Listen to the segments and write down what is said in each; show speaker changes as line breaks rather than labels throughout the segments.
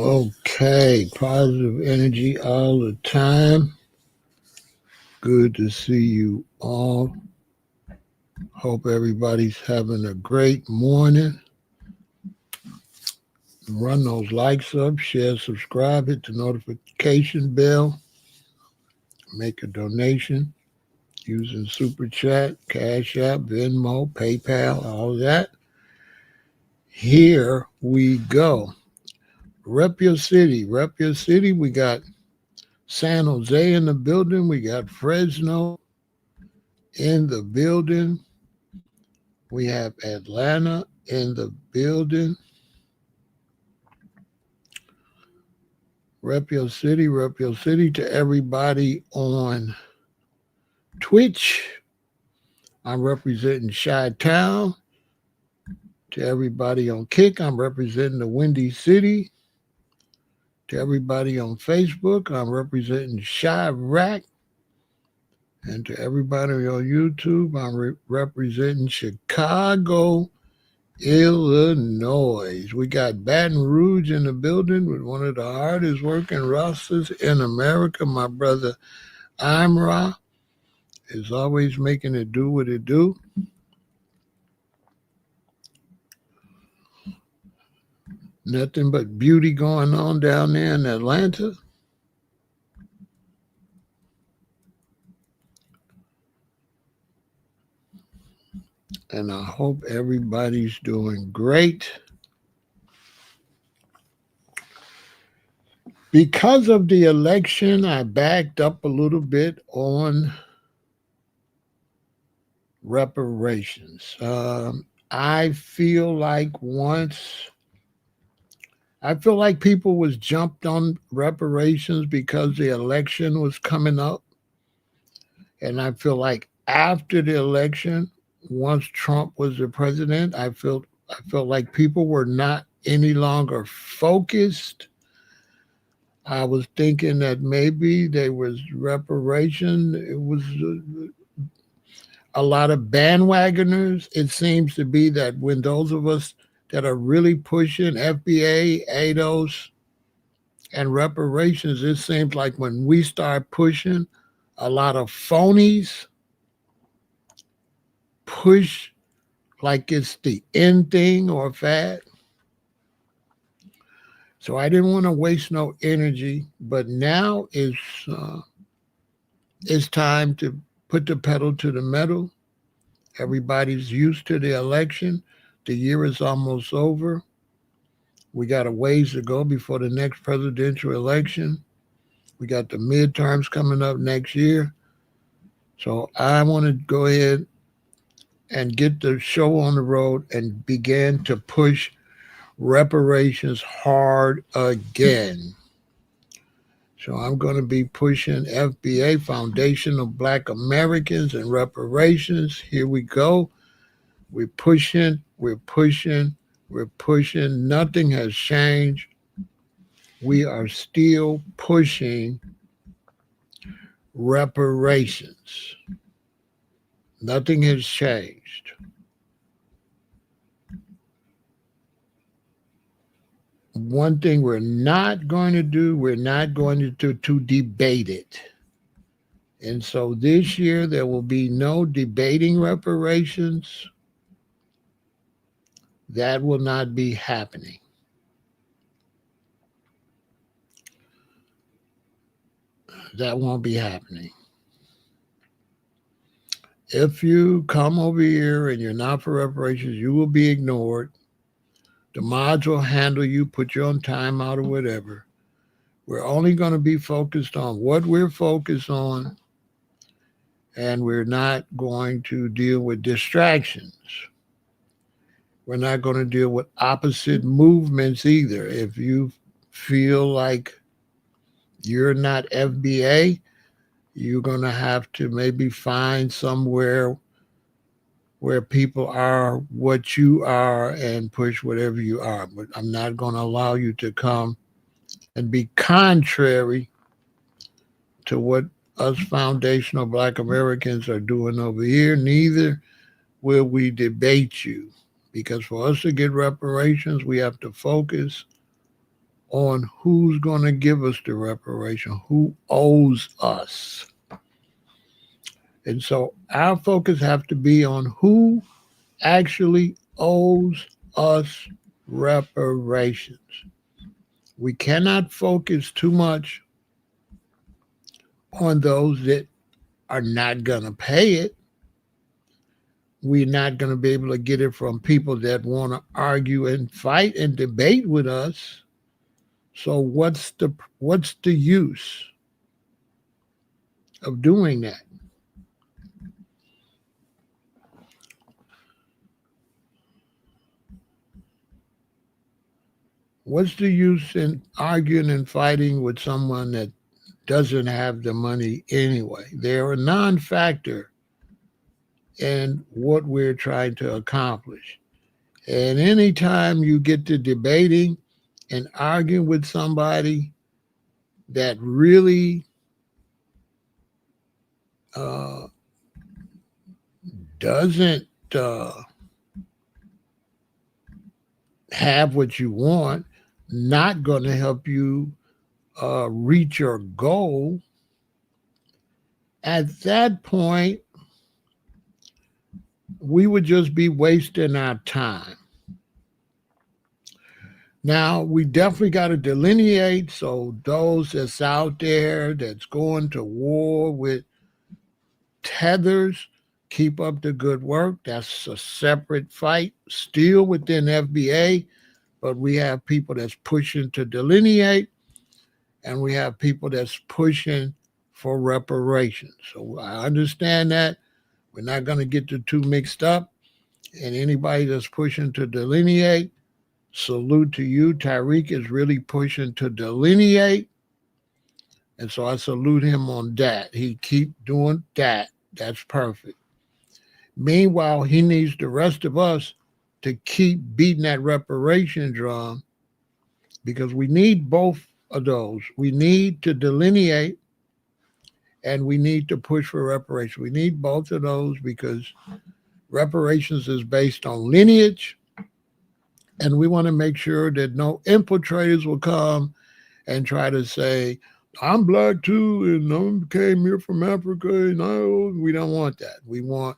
Okay, positive energy all the time. Good to see you all. Hope everybody's having a great morning. Run those likes up, share, subscribe, hit the notification bell, make a donation using Super Chat, CashApp, Venmo, PayPal, all of that. Here we go. Rep your city. Rep your city. We got San Jose in the building. We got Fresno in the building. We have Atlanta in the building. Rep your city to everybody on Twitch. I'm representing Chi-Town. To everybody on Kick, I'm representing the Windy City. To everybody on Facebook, I'm representing Chirac. And to everybody on YouTube, I'm representing Chicago, Illinois. We got Baton Rouge in the building with one of the hardest working rosters in America. My brother Imra is always making it do what it do. Nothing but beauty going on down there in Atlanta. And I hope everybody's doing great. Because of the election, I backed up a little bit on reparations. I feel like people was jumped on reparations because the election was coming up. And I feel like after the election, once Trump was the president, I felt like people were not any longer focused. I was thinking that maybe there was reparation. It was a lot of bandwagoners. It seems to be that when those of us that are really pushing FBA, ADOS, and reparations, it seems like when we start pushing, a lot of phonies push like it's the end thing or fad. So I didn't want to waste no energy, but now it's time to put the pedal to the metal. Everybody's used to the election. The year is almost over. We got a ways to go before the next presidential election. We got the midterms coming up next year. So I want to go ahead and get the show on the road and begin to push reparations hard again. So I'm going to be pushing FBA, Foundation of Black Americans, and reparations. Here we go. We're pushing. Nothing has changed. We are still pushing reparations. Nothing has changed. One thing we're not going to do, to debate it. And so this year there will be no debating reparations. That will not be happening. That won't be happening. If you come over here and you're not for reparations, you will be ignored. The mods will handle you, put you on timeout or whatever. We're only going to be focused on what we're focused on, and we're not going to deal with distractions. We're not going to deal with opposite movements either. If you feel like you're not FBA, you're going to have to maybe find somewhere where people are what you are and push whatever you are. But I'm not going to allow you to come and be contrary to what us foundational Black Americans are doing over here. Neither will we debate you, because for us to get reparations, we have to focus on who's going to give us the reparation, who owes us. And so our focus have to be on who actually owes us reparations. We cannot focus too much on those that are not going to pay it. We're not going to be able to get it from people that want to argue and fight and debate with us. So what's the use of doing that? What's the use in arguing and fighting with someone that doesn't have the money anyway? They're a non-factor in what we're trying to accomplish. And anytime you get to debating and arguing with somebody that really doesn't have what you want, not going to help you reach your goal, at that point, we would just be wasting our time. Now, we definitely got to delineate, so those that's out there that's going to war with tethers, keep up the good work. That's a separate fight, still within FBA, but we have people that's pushing to delineate, and we have people that's pushing for reparations. So I understand that. We're not going to get the two mixed up. And anybody that's pushing to delineate, salute to you. Tariq is really pushing to delineate. And so I salute him on that. He keep doing that. That's perfect. Meanwhile, he needs the rest of us to keep beating that reparation drum, because we need both of those. We need to delineate and we need to push for reparations. We need both of those because reparations is based on lineage, and we want to make sure that no infiltrators will come and try to say, I'm black too, and I came here from Africa, and we don't want that. We want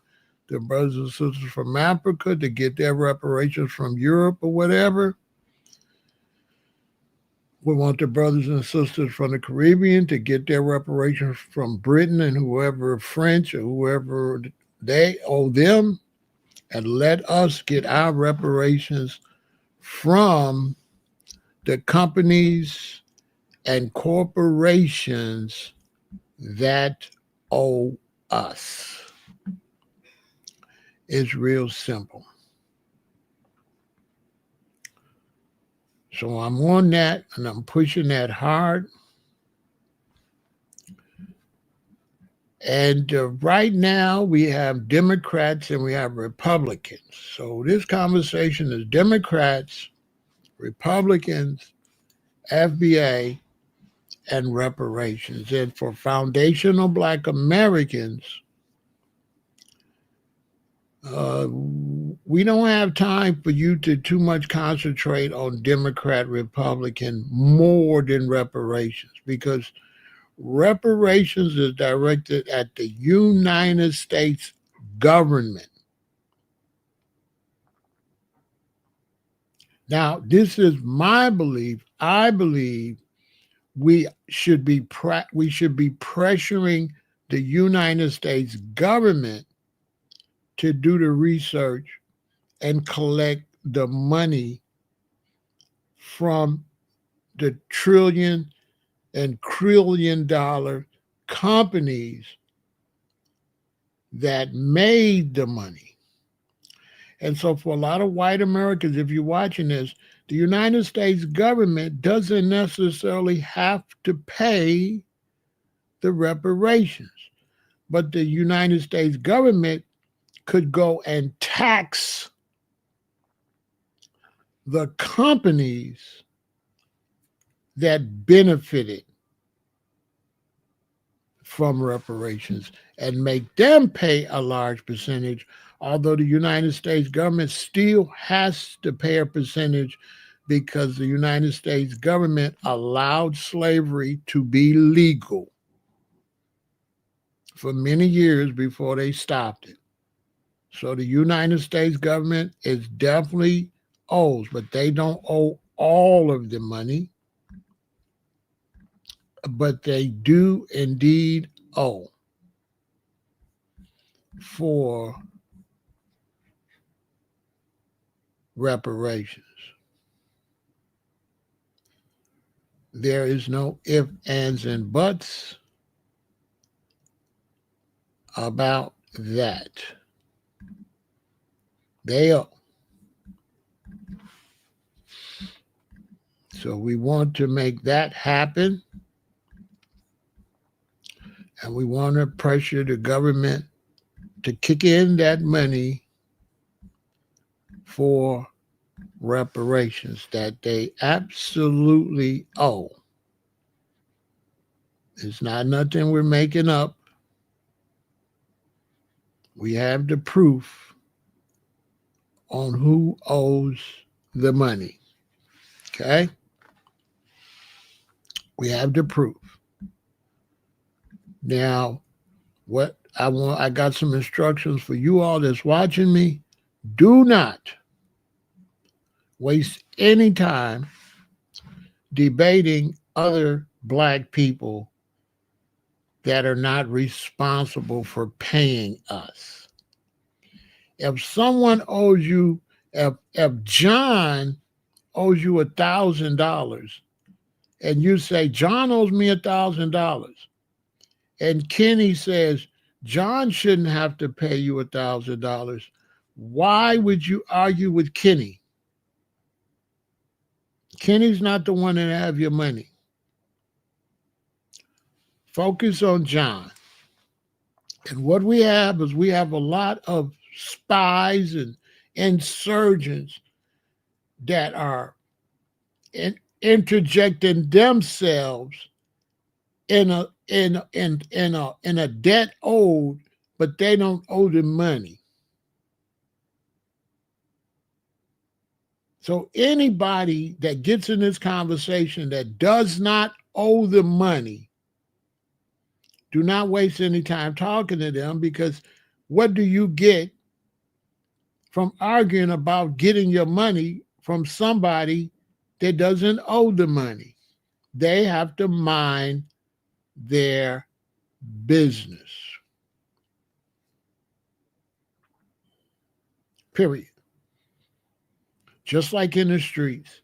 the brothers and sisters from Africa to get their reparations from Europe or whatever. We want the brothers and sisters from the Caribbean to get their reparations from Britain and whoever French or whoever they owe them, and let us get our reparations from the companies and corporations that owe us. It's real simple. So I'm on that, and I'm pushing that hard. And right now we have Democrats and we have Republicans. So this conversation is Democrats, Republicans, FBA, and reparations. And for foundational Black Americans, we don't have time for you to too much concentrate on Democrat, Republican more than reparations, because reparations is directed at the United States government. Now, this is my belief. I believe we should be pressuring the United States government to do the research and collect the money from the trillion and trillion dollar companies that made the money. And so for a lot of white Americans, if you're watching this, the United States government doesn't necessarily have to pay the reparations, but the United States government could go and tax the companies that benefited from reparations and make them pay a large percentage, although the United States government still has to pay a percentage because the United States government allowed slavery to be legal for many years before they stopped it. So the United States government is definitely owes, but they don't owe all of the money, but they do indeed owe for reparations. There is no ifs, ands, and buts about that. They owe. So we want to make that happen, and we want to pressure the government to kick in that money for reparations that they absolutely owe. It's not nothing we're making up. We have the proof on who owes the money. Okay? We have the proof. Now, what I got some instructions for you all that's watching me. Do not waste any time debating other black people that are not responsible for paying us. If someone owes you, if John owes you $1,000 and you say, John owes me $1,000, and Kenny says, John shouldn't have to pay you $1,000, why would you argue with Kenny? Kenny's not the one that have your money. Focus on John. And what we have is we have a lot of spies and insurgents that are interjecting themselves in a debt owed, but they don't owe the money. So anybody that gets in this conversation that does not owe the money, do not waste any time talking to them, because what do you get from arguing about getting your money from somebody that doesn't owe the money? They have to mind their business. Period. Just like in the streets.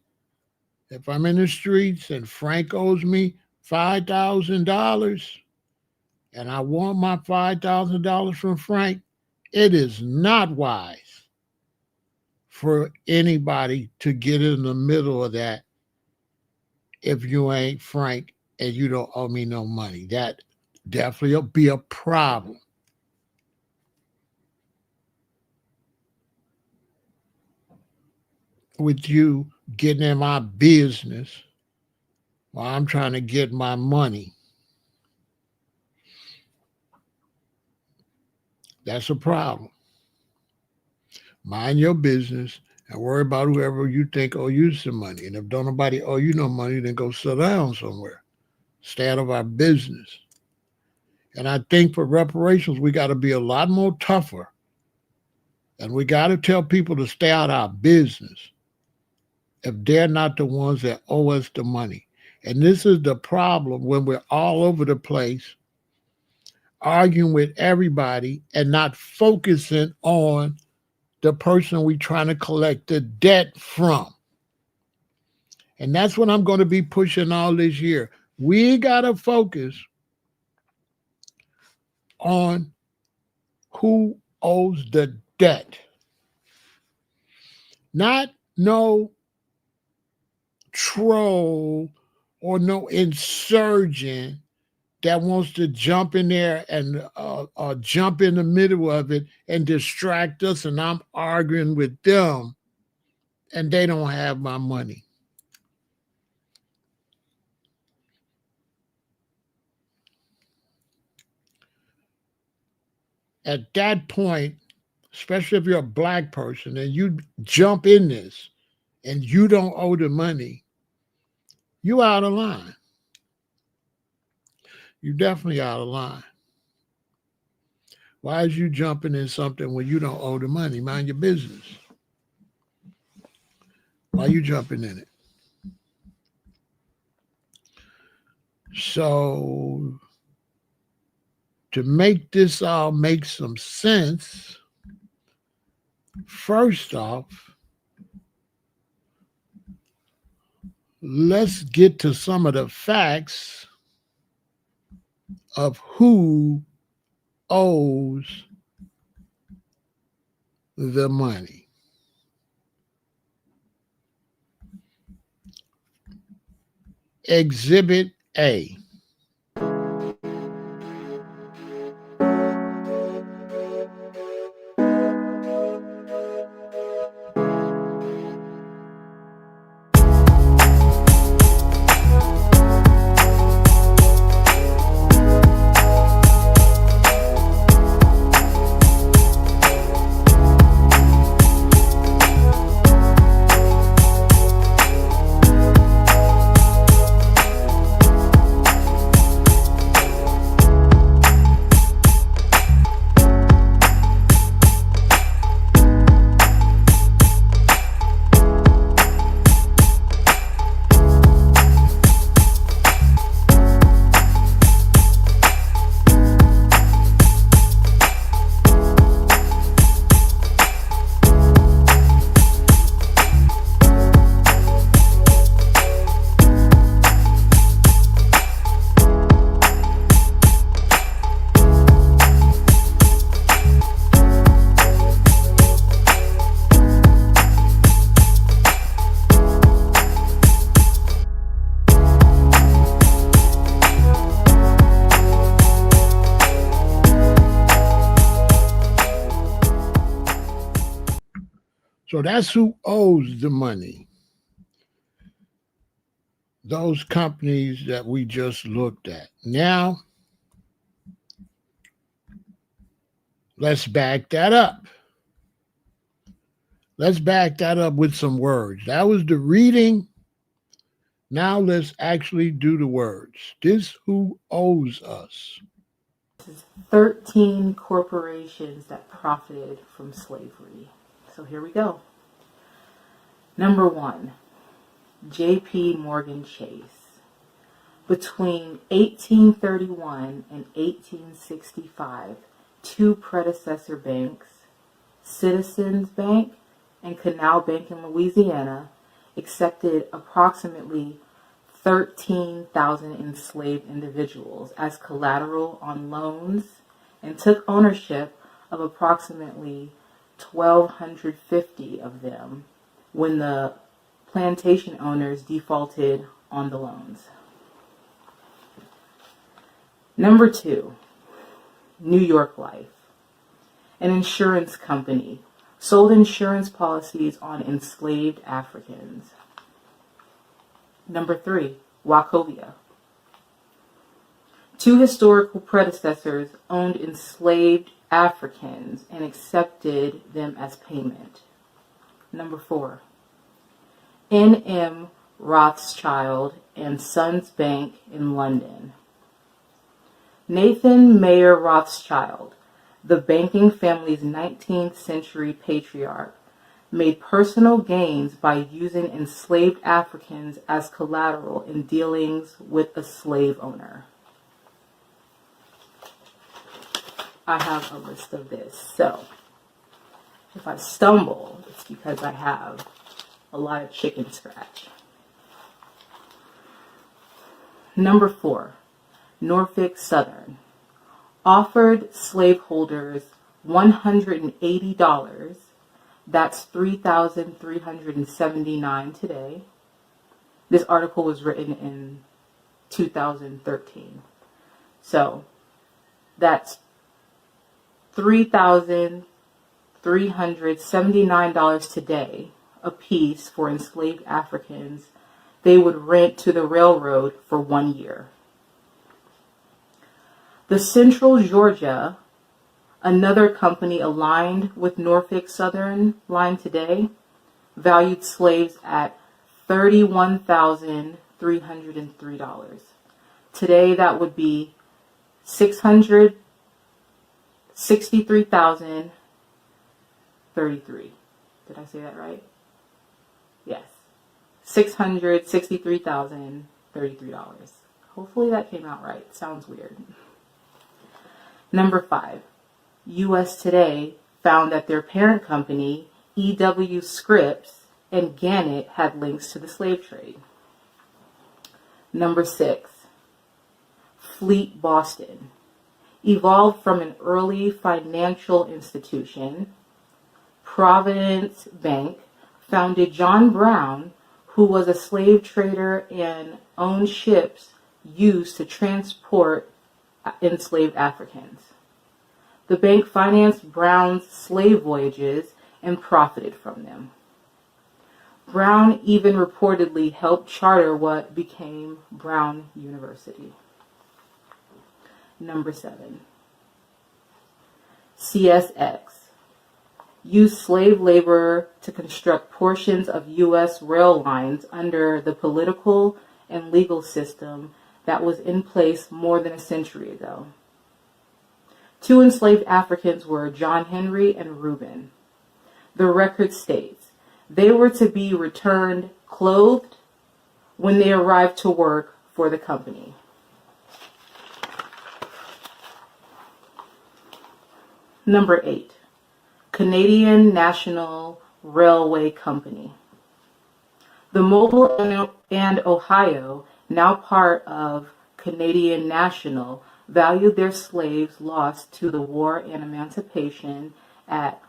If I'm in the streets and Frank owes me $5,000 and I want my $5,000 from Frank, it is not wise for anybody to get in the middle of that if you ain't Frank and you don't owe me no money. That definitely will be a problem. With you getting in my business while I'm trying to get my money. That's a problem. Mind your business and worry about whoever you think owe you some money. And if don't nobody owe you no money, then go sit down somewhere. Stay out of our business. And I think for reparations, we got to be a lot more tougher. And we got to tell people to stay out of our business if they're not the ones that owe us the money. And this is the problem when we're all over the place arguing with everybody and not focusing on the person we're trying to collect the debt from. And that's what I'm going to be pushing all this year. We got to focus on who owes the debt. Not no troll or no insurgent that wants to jump in there and jump in the middle of it and distract us, and I'm arguing with them and they don't have my money. At that point, especially if you're a black person and you jump in this and you don't owe the money, you out of line. You definitely out of line. Why is you jumping in something when you don't owe the money? Mind your business. Why you jumping in it? So to make this all make some sense, first off, let's get to some of the facts of who owes the money. Exhibit A. So that's who owes the money. Those companies that we just looked at. Now, let's back that up. Let's back that up with some words. That was the reading. Now let's actually do the words. This who owes us.
13 corporations that profited from slavery. So here we go. Number 1, J.P. Morgan Chase. Between 1831 and 1865, two predecessor banks, Citizens Bank and Canal Bank in Louisiana, accepted approximately 13,000 enslaved individuals as collateral on loans and took ownership of approximately 1,250 of them when the plantation owners defaulted on the loans. Number 2, New York Life, an insurance company, sold insurance policies on enslaved Africans. Number 3, Wachovia. Two historical predecessors owned enslaved Africans and accepted them as payment. Number 4, N.M. Rothschild and Sons Bank in London. Nathan Mayer Rothschild, the banking family's 19th century patriarch, made personal gains by using enslaved Africans as collateral in dealings with a slave owner. I have a list of this, so if I stumble, it's because I have a lot of chicken scratch. Number 4, Norfolk Southern offered slaveholders $180. That's $3,379 today. This article was written in 2013. So that's $3,379 today a piece for enslaved Africans they would rent to the railroad for 1 year. The Central Georgia, another company aligned with Norfolk Southern Line today, valued slaves at $31,303. Today, that would be $663,033. Did I say that right? Yes. $663,033. Hopefully that came out right. Sounds weird. Number 5. U.S. Today found that their parent company, E.W. Scripps and Gannett, had links to the slave trade. Number 6. Fleet Boston evolved from an early financial institution. Providence Bank founded John Brown, who was a slave trader and owned ships used to transport enslaved Africans. The bank financed Brown's slave voyages and profited from them. Brown even reportedly helped charter what became Brown University. Number 7. CSX used slave labor to construct portions of U.S. rail lines under the political and legal system that was in place more than a century ago. 2 enslaved Africans were John Henry and Reuben. The record states they were to be returned clothed when they arrived to work for the company. Number 8. Canadian National Railway Company. The Mobile and Ohio, now part of Canadian National, valued their slaves lost to the war and emancipation at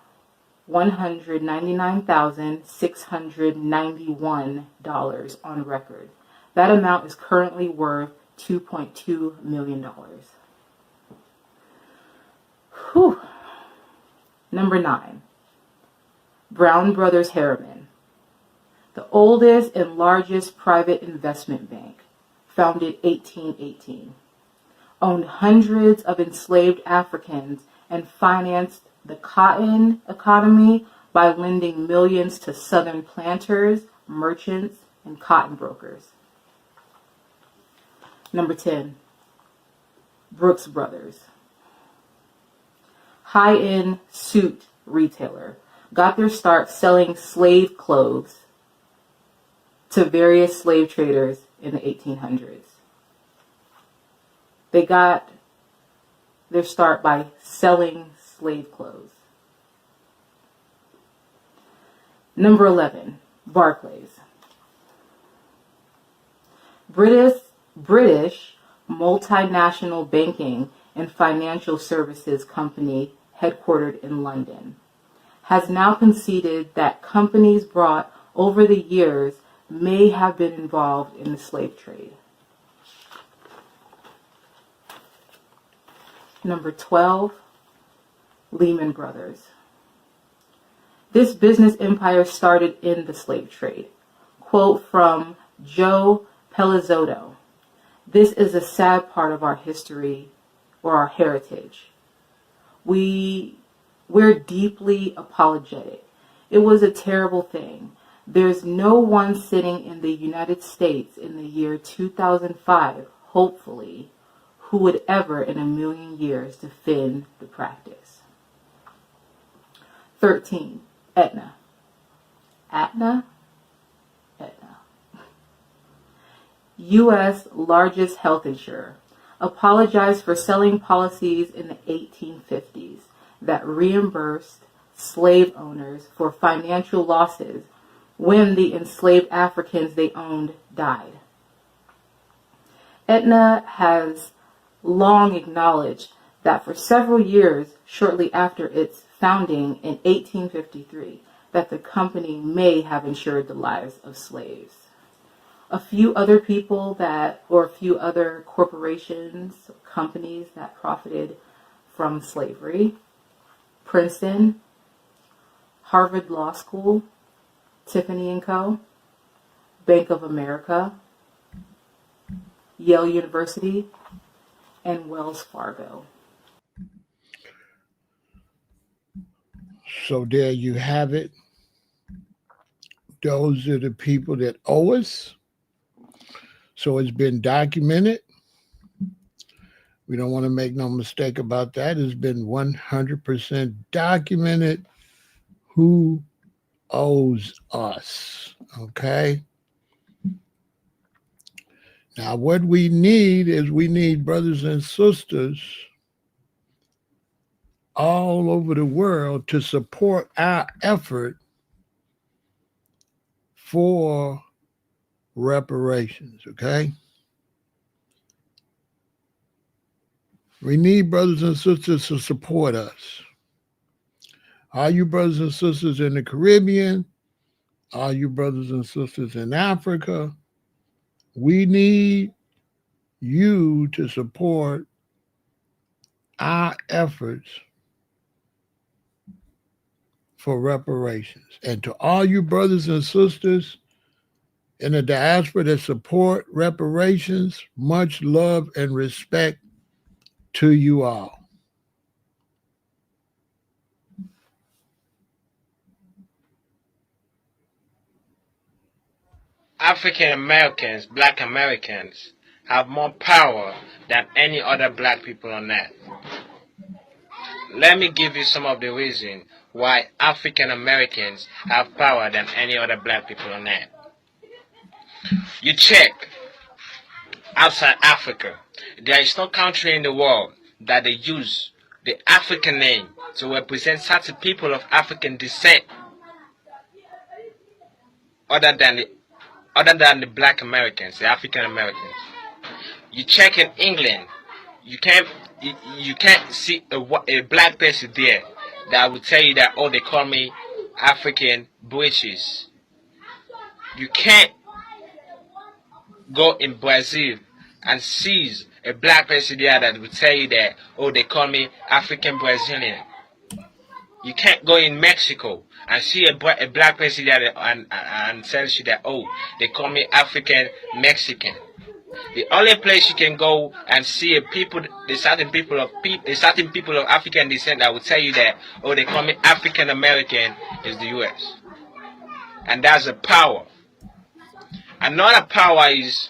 $199,691 on record. That amount is currently worth $2.2 million. Whew. Number 9. Brown Brothers Harriman, the oldest and largest private investment bank, founded 1818, owned hundreds of enslaved Africans and financed the cotton economy by lending millions to Southern planters, merchants, and cotton brokers. Number 10. Brooks Brothers, high-end suit retailer, got their start selling slave clothes to various slave traders in the 1800s. They got their start by selling slave clothes. Number 11, Barclays. British multinational banking and financial services company headquartered in London, has now conceded that companies brought over the years may have been involved in the slave trade. Number 12, Lehman Brothers. This business empire started in the slave trade. Quote from Joe Pelizotto: "This is a sad part of our history or our heritage. We're deeply apologetic. It was a terrible thing. There's no one sitting in the United States in the year 2005, hopefully, who would ever in a million years defend the practice." 13. Aetna. Aetna? Aetna. U.S. largest health insurer, apologized for selling policies in the 1850s that reimbursed slave owners for financial losses when the enslaved Africans they owned died. Aetna has long acknowledged that for several years shortly after its founding in 1853, that the company may have insured the lives of slaves. A few other corporations, companies that profited from slavery: Princeton, Harvard Law School, Tiffany & Co., Bank of America, Yale University, and Wells Fargo.
So there you have it. Those are the people that owe us. So it's been documented. We don't want to make no mistake about that. It's been 100% documented who owes us. Okay? Now, what we need is we need brothers and sisters all over the world to support our effort for reparations. Okay? We need brothers and sisters to support us. All you brothers and sisters in the Caribbean, all you brothers and sisters in Africa, we need you to support our efforts for reparations. And to all you brothers and sisters in the diaspora that support reparations, much love and respect to you all.
African Americans, Black Americans, have more power than any other black people on earth. Let me give you some of the reasons why African Americans have power than any other black people on earth. You check outside Africa, there is no country in the world that they use the African name to represent certain people of African descent other than the Black Americans, the African Americans. You check in England, you can't see a black person there that will tell you that, oh, they call me African British. You can't go in Brazil and see a black person there that will tell you that, oh, they call me African Brazilian. You can't go in Mexico and see a black person there and tells you that, oh, they call me African Mexican. The only place you can go and see the certain people of African descent that will tell you that, oh, they call me African American, is the U.S. And that's a power. Another power is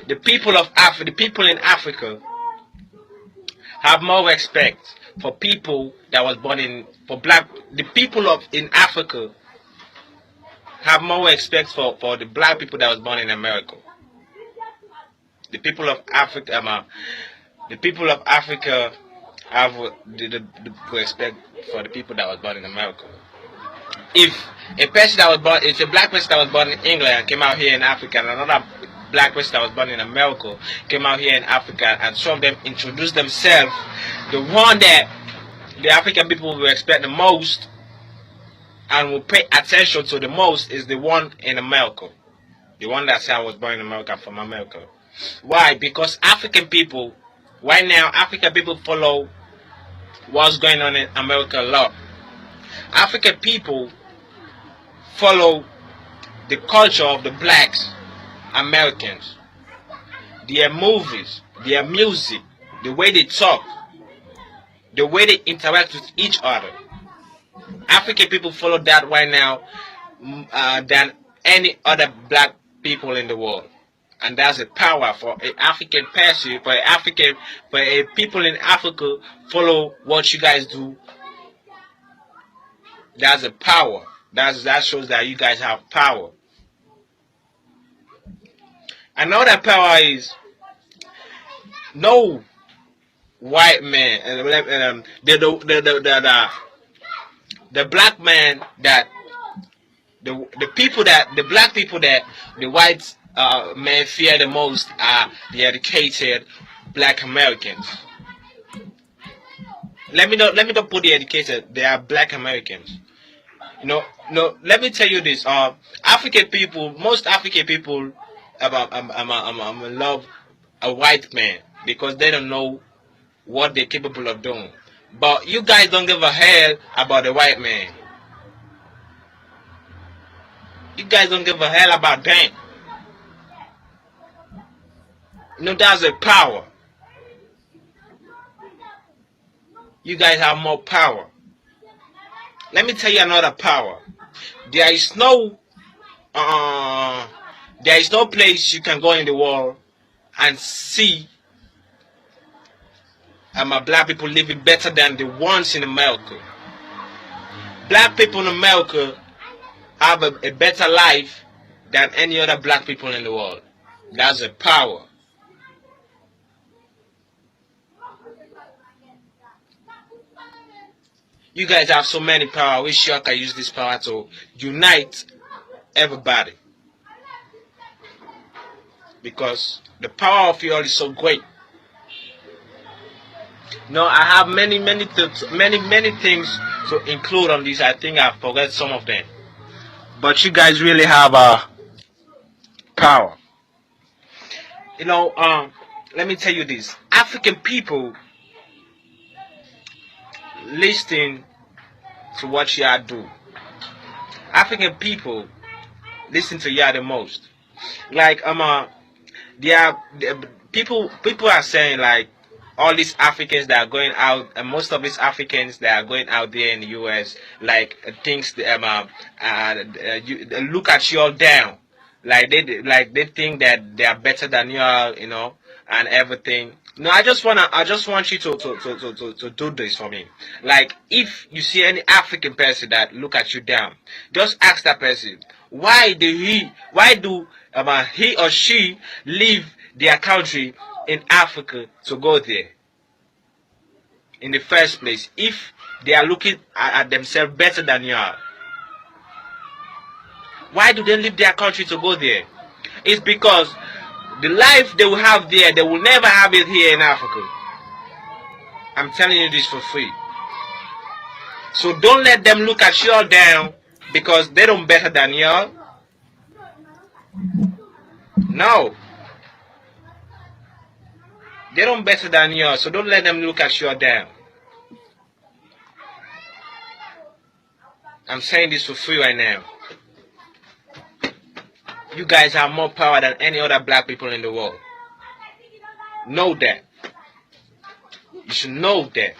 the people in Africa have more respect for people that was born in the people in Africa have more respect for the black people that was born in America. The people of Africa have the respect for the people that was born in America. If a black person that was born in England came out here in Africa, and another black person that was born in America came out here in Africa, and some of them introduced themselves, the one that the African people will respect the most and will pay attention to the most is the one in America. The one that said I was born in America, from America. Why? Because African people, right now, African people follow what's going on in America a lot. African people follow the culture of the blacks, Americans. Their movies, their music, the way they talk, the way they interact with each other. African people follow that right now than any other black people in the world. And that's a power for an African person, for a people in Africa follow what you guys do. That's a power. That shows that you guys have power. Another power is no white man, the black man that the black people that the white men fear the most are the educated black Americans. Let me not put the educated. They are black Americans. No. Let me tell you this. African people, most African people, love a white man because they don't know what they're capable of doing. But you guys don't give a hell about the white man. You guys don't give a hell about them. That's a power. You guys have more power. Let me tell you another power. There is no there is no place you can go in the world and see black people living better than the ones in America. Black people in America have a better life than any other black people in the world. That's a power. You guys have so many power. I wish y'all can use this power to unite everybody. Because the power of y'all is so great. No, I have many things to include on this. I think I forgot some of them. But you guys really have power. You know, let me tell you this. African people listen to what y'all do. African people listen to y'all the most. Like people are saying like all these Africans that are going out, and most of these Africans that are going out there in the U.S. like thinks you look at y'all down, like they think that they are better than y'all, you know, and everything. No, I just want you to do this for me. Like if you see any African person that look at you down, just ask that person why do he or she leave their country in Africa to go there in the first place if they are looking at themselves better than you are. Why do they leave their country to go there? It's because the life they will have there, they will never have it here in Africa. I'm telling you this for free. So don't let them look at y'all down because they don't better than y'all. No. They don't better than you, so don't let them look at you down. I'm saying this for free right now. You guys have more power than any other black people in the world. Know that. You should know that.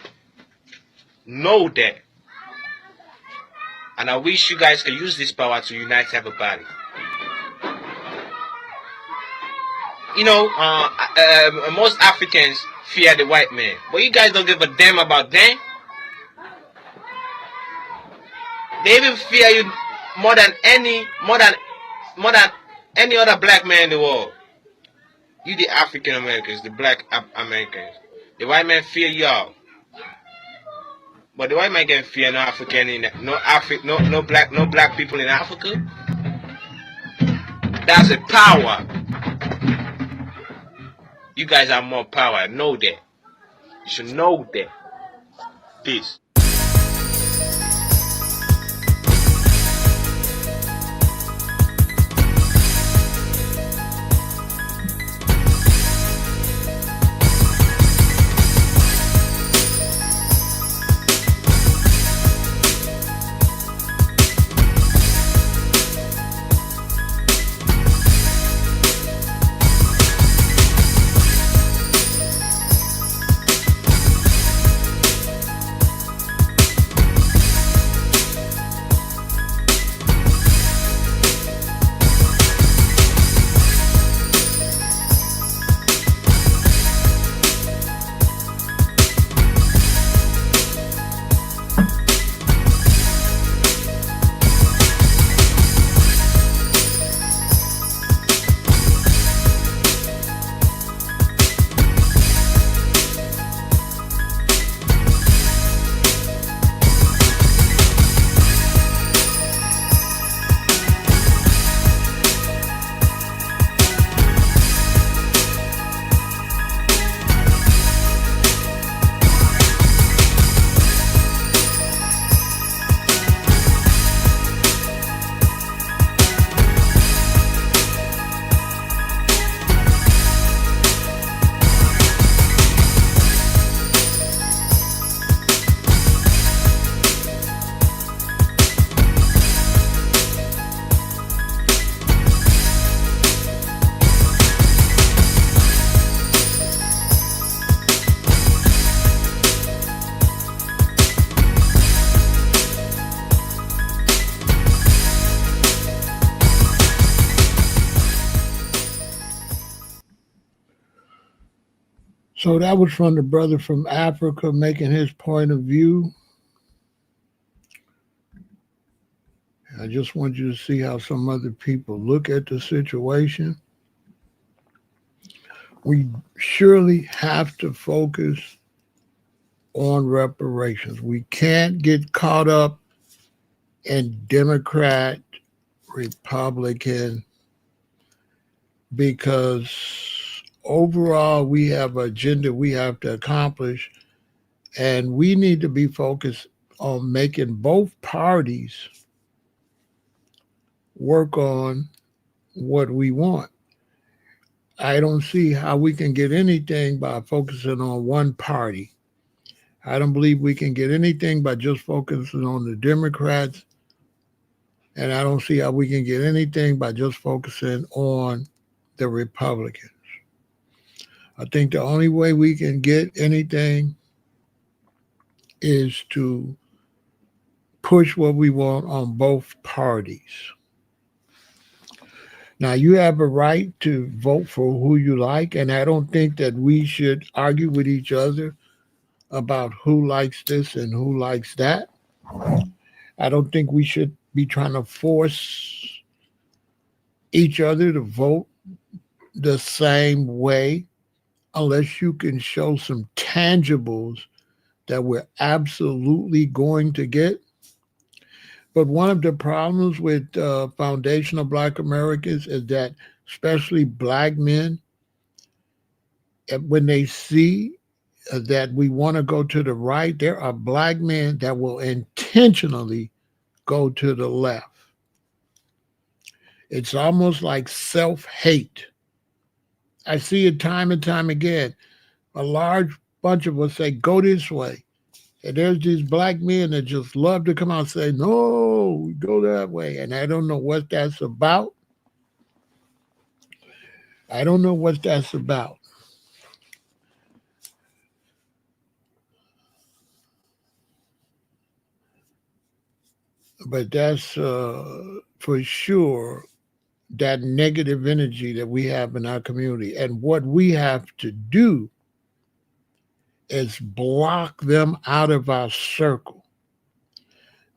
Know that. And I wish you guys could use this power to unite everybody. You know, most Africans fear the white man, but you guys don't give a damn about them. They even fear you more than any other black man in the world. You, the African Americans, the black Americans, the white man fear y'all, but the white man can fear no African no black people in Africa. That's a power. You guys have more power. Know that. You should know that. Peace.
So that was from the brother from Africa making his point of view. I just want you to see how some other people look at the situation. We surely have to focus on reparations. We can't get caught up in Democrat, Republican, because overall we have an agenda we have to accomplish, and we need to be focused on making both parties work on what we want. I don't see how we can get anything by focusing on one party. I don't believe we can get anything by just focusing on the Democrats, and I don't see how we can get anything by just focusing on the Republicans. I think the only way we can get anything is to push what we want on both parties. Now, you have a right to vote for who you like, and I don't think that we should argue with each other about who likes this and who likes that. I don't think we should be trying to force each other to vote the same way unless you can show some tangibles that we're absolutely going to get. But one of the problems with foundational Black Americans is that, especially Black men, when they see that we want to go to the right, there are Black men that will intentionally go to the left. It's almost like self-hate. I see it time and time again. A large bunch of us say, go this way. And there's these Black men that just love to come out and say, no, go that way. And I don't know what that's about. I don't know what that's about. But that's for sure that negative energy that we have in our community. And what we have to do is block them out of our circle.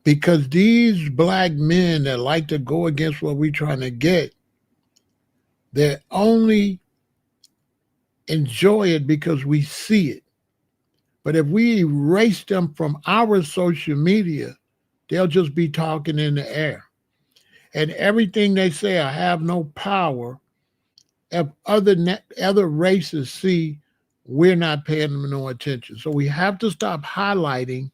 Because these Black men that like to go against what we're trying to get, they only enjoy it because we see it. But if we erase them from our social media, they'll just be talking in the air. And everything they say, I have no power, if other races see we're not paying them no attention. So we have to stop highlighting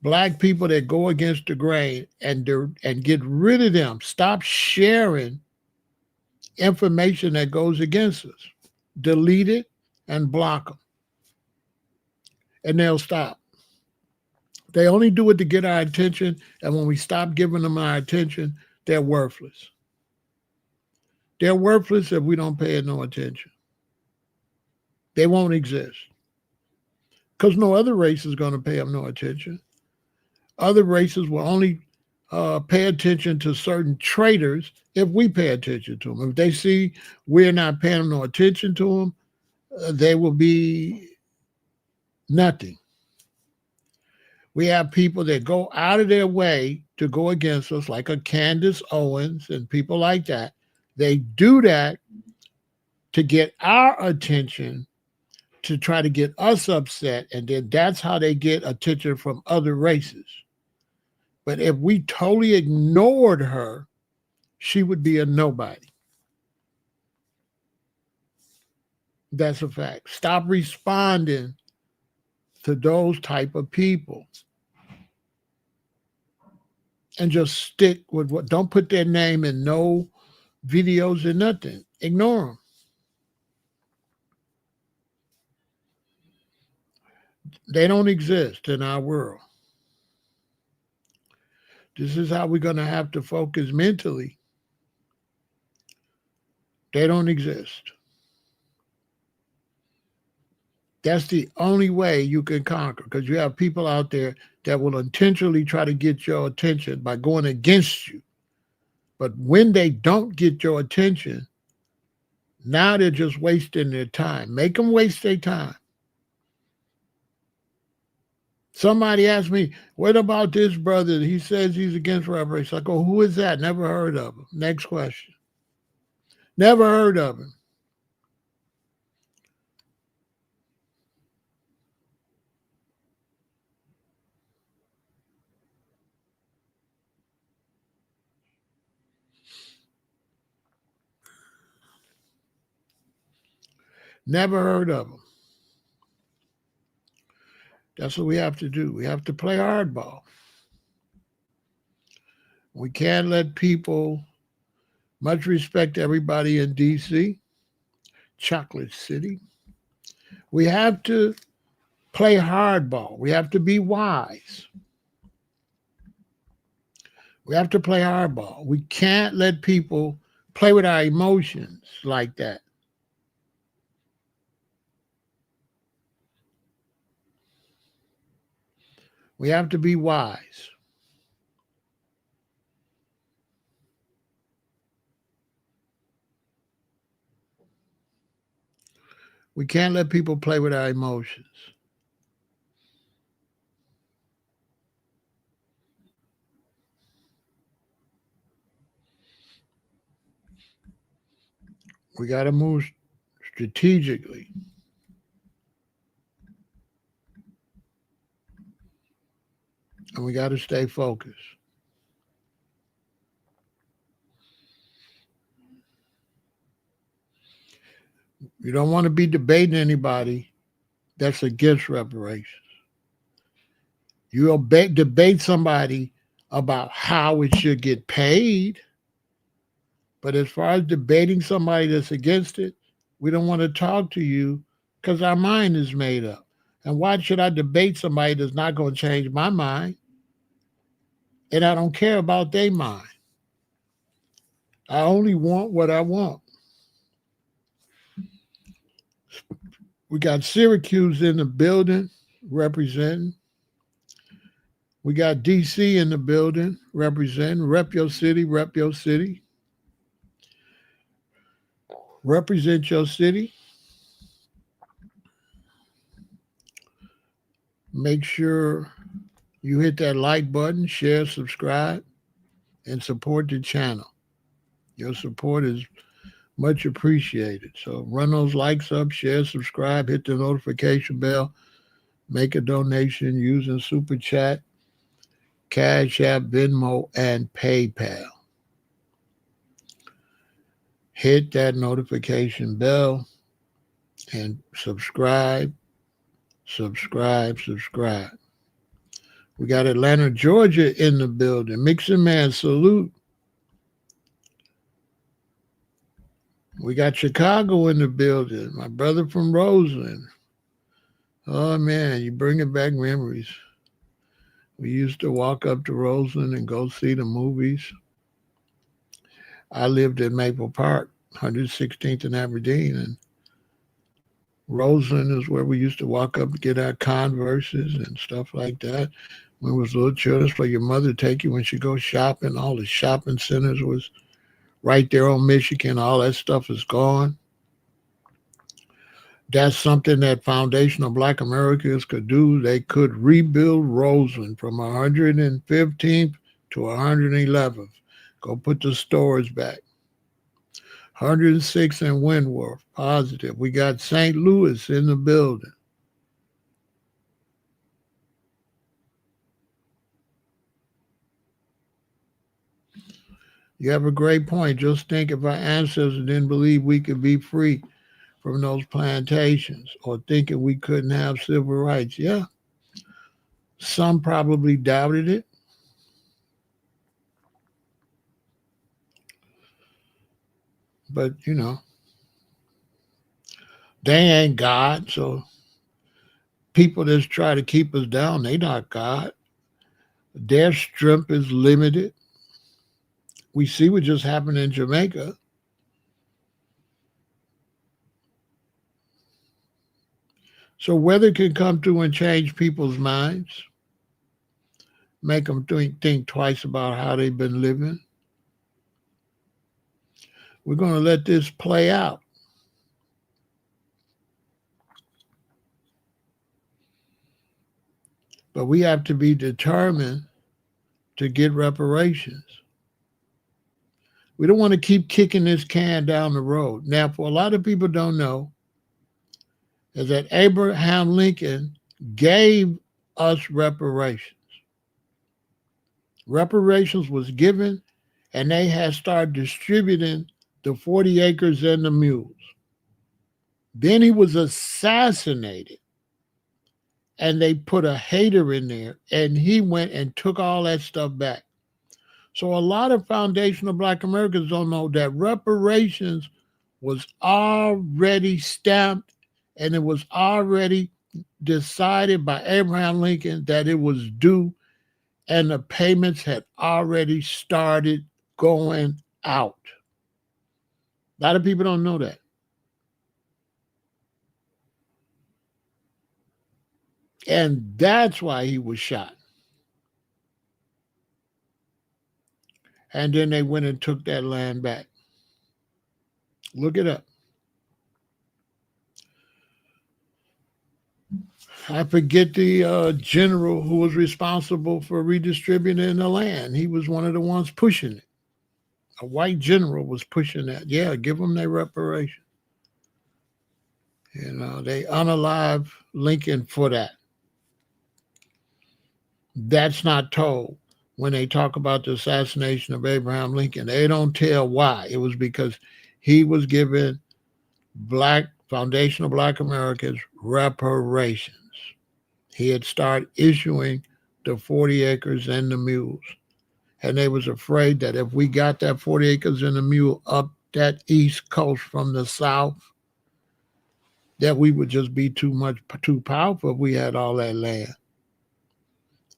Black people that go against the grain and get rid of them. Stop sharing information that goes against us. Delete it and block them. And they'll stop. They only do it to get our attention, and when we stop giving them our attention, they're worthless. They're worthless if we don't pay it no attention. They won't exist. Because no other race is going to pay them no attention. Other races will only pay attention to certain traitors if we pay attention to them. If they see we're not paying them no attention to them, they will be nothing. We have people that go out of their way to go against us, like a Candace Owens and people like that. They do that to get our attention, to try to get us upset, and then that's how they get attention from other races. But if we totally ignored her, she would be a nobody. That's a fact. Stop responding to those type of people. And just stick with what, don't put their name in no videos or nothing. Ignore them. They don't exist in our world. This is how we're going to have to focus mentally. They don't exist. That's the only way you can conquer, because you have people out there that will intentionally try to get your attention by going against you. But when they don't get your attention, Now they're just wasting their time. Make them waste their time. Somebody asked me, what about this brother? He says he's against reparations. I go, who is that? Never heard of him. Next question. Never heard of him. Never heard of him. That's what we have to do. We have to play hardball. We can't let people, much respect to everybody in D.C., Chocolate City. We have to play hardball. We have to be wise. We have to play hardball. We can't let people play with our emotions like that. We have to be wise. We can't let people play with our emotions. We got to move strategically. And we got to stay focused. You don't want to be debating anybody that's against reparations. You'll debate somebody about how it should get paid. But as far as debating somebody that's against it, we don't want to talk to you because our mind is made up. And why should I debate somebody that's not going to change my mind? And I don't care about their mind. I only want what I want. We got Syracuse in the building representing. We got DC in the building representing. Rep your city, rep your city. Represent your city. Make sure you hit that like button, share, subscribe, and support the channel. Your support is much appreciated. So run those likes up, share, subscribe, hit the notification bell, make a donation using Super Chat, CashApp, Venmo, and PayPal. Hit that notification bell and subscribe. We got Atlanta, Georgia in the building. Mixing Man, salute. We got Chicago in the building. My brother from Roseland. Oh, man, you bringing back memories. We used to walk up to Roseland and go see the movies. I lived in Maple Park, 116th and Aberdeen, and Roseland is where we used to walk up to get our Converses and stuff like that. When we was little children, for your mother to take you when she goes shopping. All the shopping centers was right there on Michigan. All that stuff is gone. That's something that Foundation of Black Americans could do. They could rebuild Roseland from 115th to 111th. Go put the stores back. 106 in Windward, positive. We got St. Louis in the building. You have a great point. Just think if our ancestors didn't believe we could be free from those plantations or thinking we couldn't have civil rights. Yeah. Some probably doubted it. But, they ain't God. So people that try to keep us down, they not God. Their strength is limited. We see what just happened in Jamaica. So weather can come through and change people's minds, make them think twice about how they've been living. We're going to let this play out. But we have to be determined to get reparations. We don't want to keep kicking this can down the road. Now, for a lot of people don't know, is that Abraham Lincoln gave us reparations. Reparations was given, and they had started distributing the 40 acres and the mules. Then he was assassinated, and they put a hater in there, and he went and took all that stuff back. So a lot of foundational Black Americans don't know that reparations was already stamped, and it was already decided by Abraham Lincoln that it was due, and the payments had already started going out. A lot of people don't know that. And that's why he was shot. And then they went and took that land back. Look it up. I forget the general who was responsible for redistributing the land. He was one of the ones pushing it. A white general was pushing that. Yeah, give them their reparation. You know, they unalive Lincoln for that. That's not told when they talk about the assassination of Abraham Lincoln. They don't tell why. It was because he was giving Black, foundational Black Americans reparations. He had started issuing the 40 acres and the mules. And they was afraid that if we got that 40 acres and a mule up that East Coast from the South, that we would just be too powerful if we had all that land.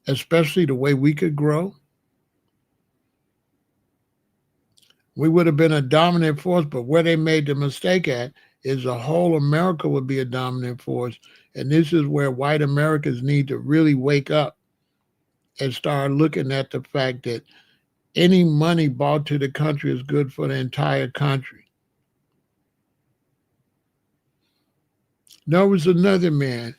Especially the way we could grow. We would have been a dominant force, but where they made the mistake at is the whole America would be a dominant force. And this is where white Americans need to really wake up and start looking at the fact that any money brought to the country is good for the entire country. There was another man.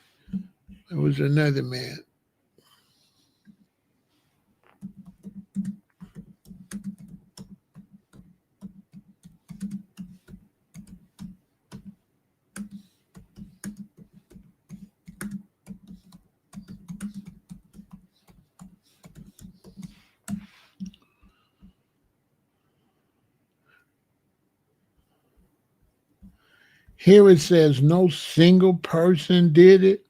Here it says no single person did it.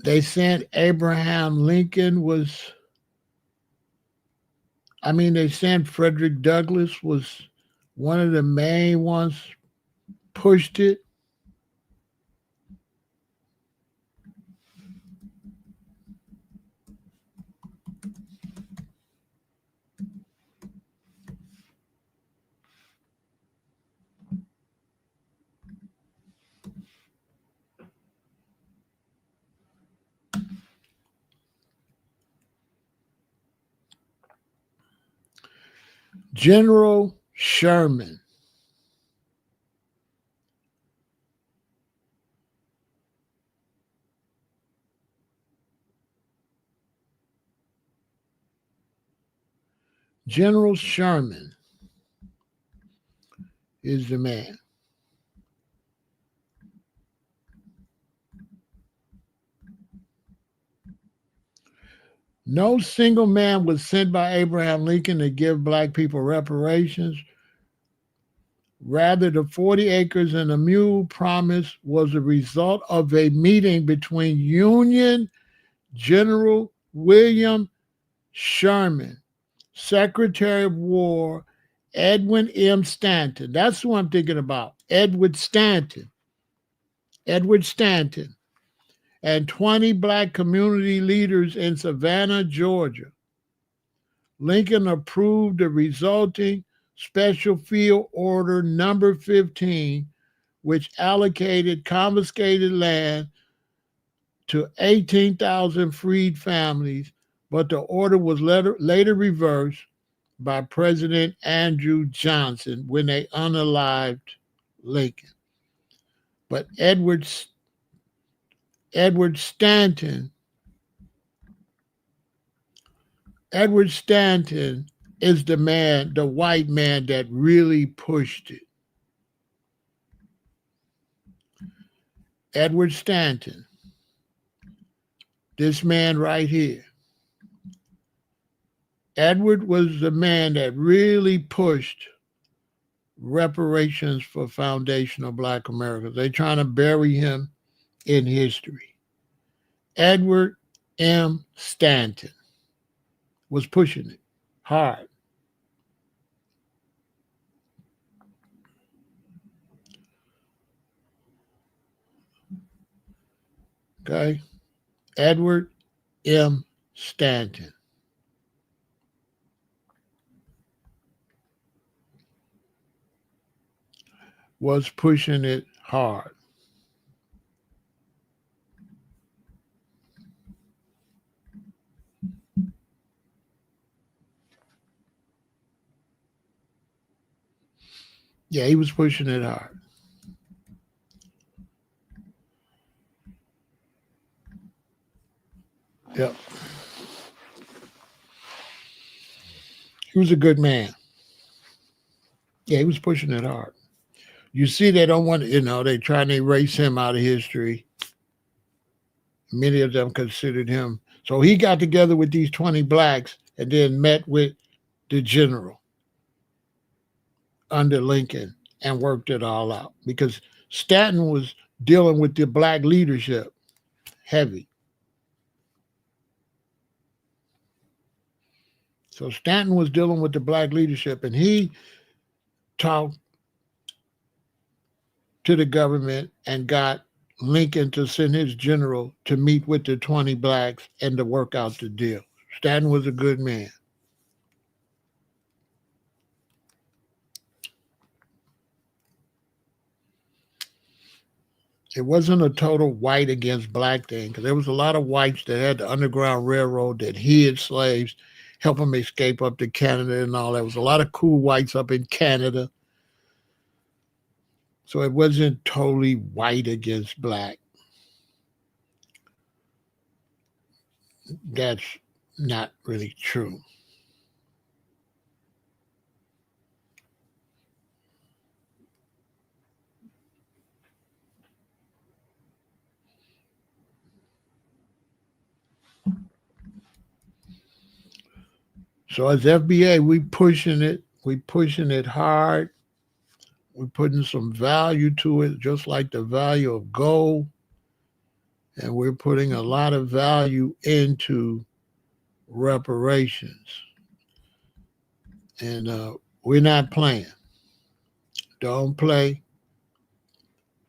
They said Abraham Lincoln was, they said Frederick Douglass was one of the main ones pushed it. General Sherman. General Sherman is the man. No single man was sent by Abraham Lincoln to give Black people reparations. Rather, the 40 acres and a mule promise was a result of a meeting between Union General William Sherman, Secretary of War Edwin M. Stanton. That's who I'm thinking about, Edward Stanton. And 20 Black community leaders in Savannah, Georgia. Lincoln approved the resulting Special Field Order number 15, which allocated confiscated land to 18,000 freed families, but the order was later reversed by President Andrew Johnson when they unalived Lincoln. But Edward Stanton is the white man that really pushed it. Edward Stanton, this man right here. Edward was the man that really pushed reparations for foundational Black Americans. They're trying to bury him in history. Edward M. Stanton was pushing it hard. Okay? Edward M. Stanton was pushing it hard. Yeah, he was pushing it hard. Yep. He was a good man. Yeah, he was pushing it hard. You see, they don't want, they're trying to erase him out of history. Many of them considered him. So he got together with these 20 blacks and then met with the general under Lincoln and worked it all out because Stanton was dealing with the black leadership heavy. So Stanton was dealing with the black leadership, and he talked to the government and got Lincoln to send his general to meet with the 20 blacks and to work out the deal. Stanton was a good man. It wasn't a total white against black thing because there was a lot of whites that had the Underground Railroad that hid slaves, help them escape up to Canada and all that. There was a lot of cool whites up in Canada. So it wasn't totally white against black. That's not really true. So as FBA, we pushing it hard. We're putting some value to it, just like the value of gold. And we're putting a lot of value into reparations. And we're not playing. Don't play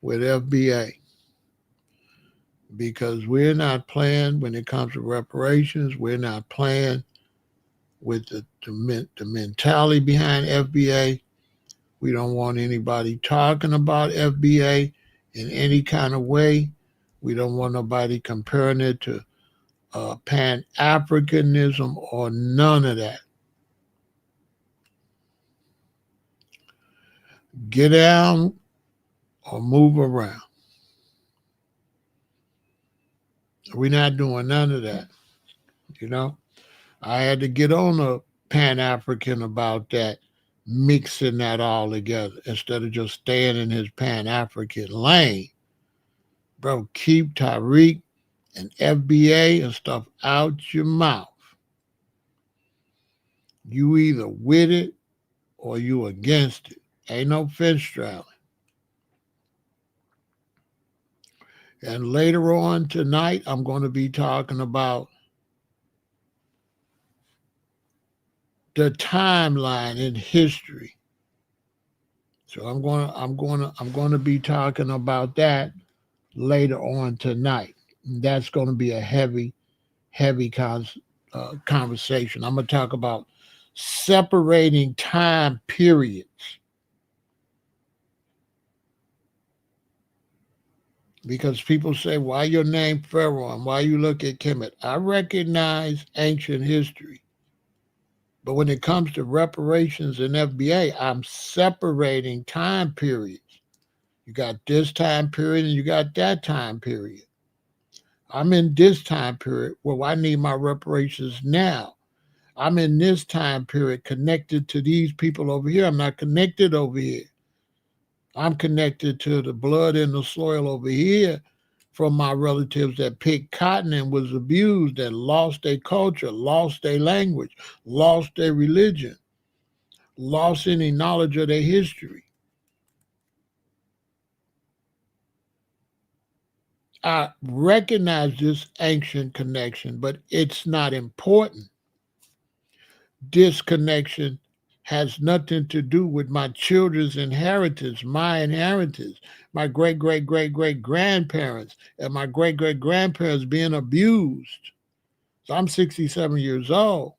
with FBA because we're not playing when it comes to reparations. We're not playing with the mentality behind FBA. We don't want anybody talking about FBA in any kind of way. We don't want nobody comparing it to Pan-Africanism or none of that. Get down or move around. We're not doing none of that. I had to get on a Pan-African about that, mixing that all together instead of just staying in his Pan-African lane. Bro, keep Tariq and FBA and stuff out your mouth. You either with it or you against it. Ain't no fence straddling. And later on tonight, I'm going to be talking about the timeline in history. So I'm going to be talking about that later on tonight. That's going to be a heavy conversation. I'm going to talk about separating time periods. Because people say, why your name Pharaoh and why you look at Kemet? I recognize ancient history. But when it comes to reparations and FBA, I'm separating time periods. You got this time period and you got that time period. I'm in this time period where I need my reparations now. I'm in this time period connected to these people over here. I'm not connected over here. I'm connected to the blood in the soil over here from my relatives that picked cotton and was abused, that lost their culture, lost their language, lost their religion, lost any knowledge of their history. I recognize this ancient connection, but it's not important. This connection has nothing to do with my children's inheritance, my inheritance, my great, great, great, great grandparents, and my great, great grandparents being abused. So I'm 67 years old.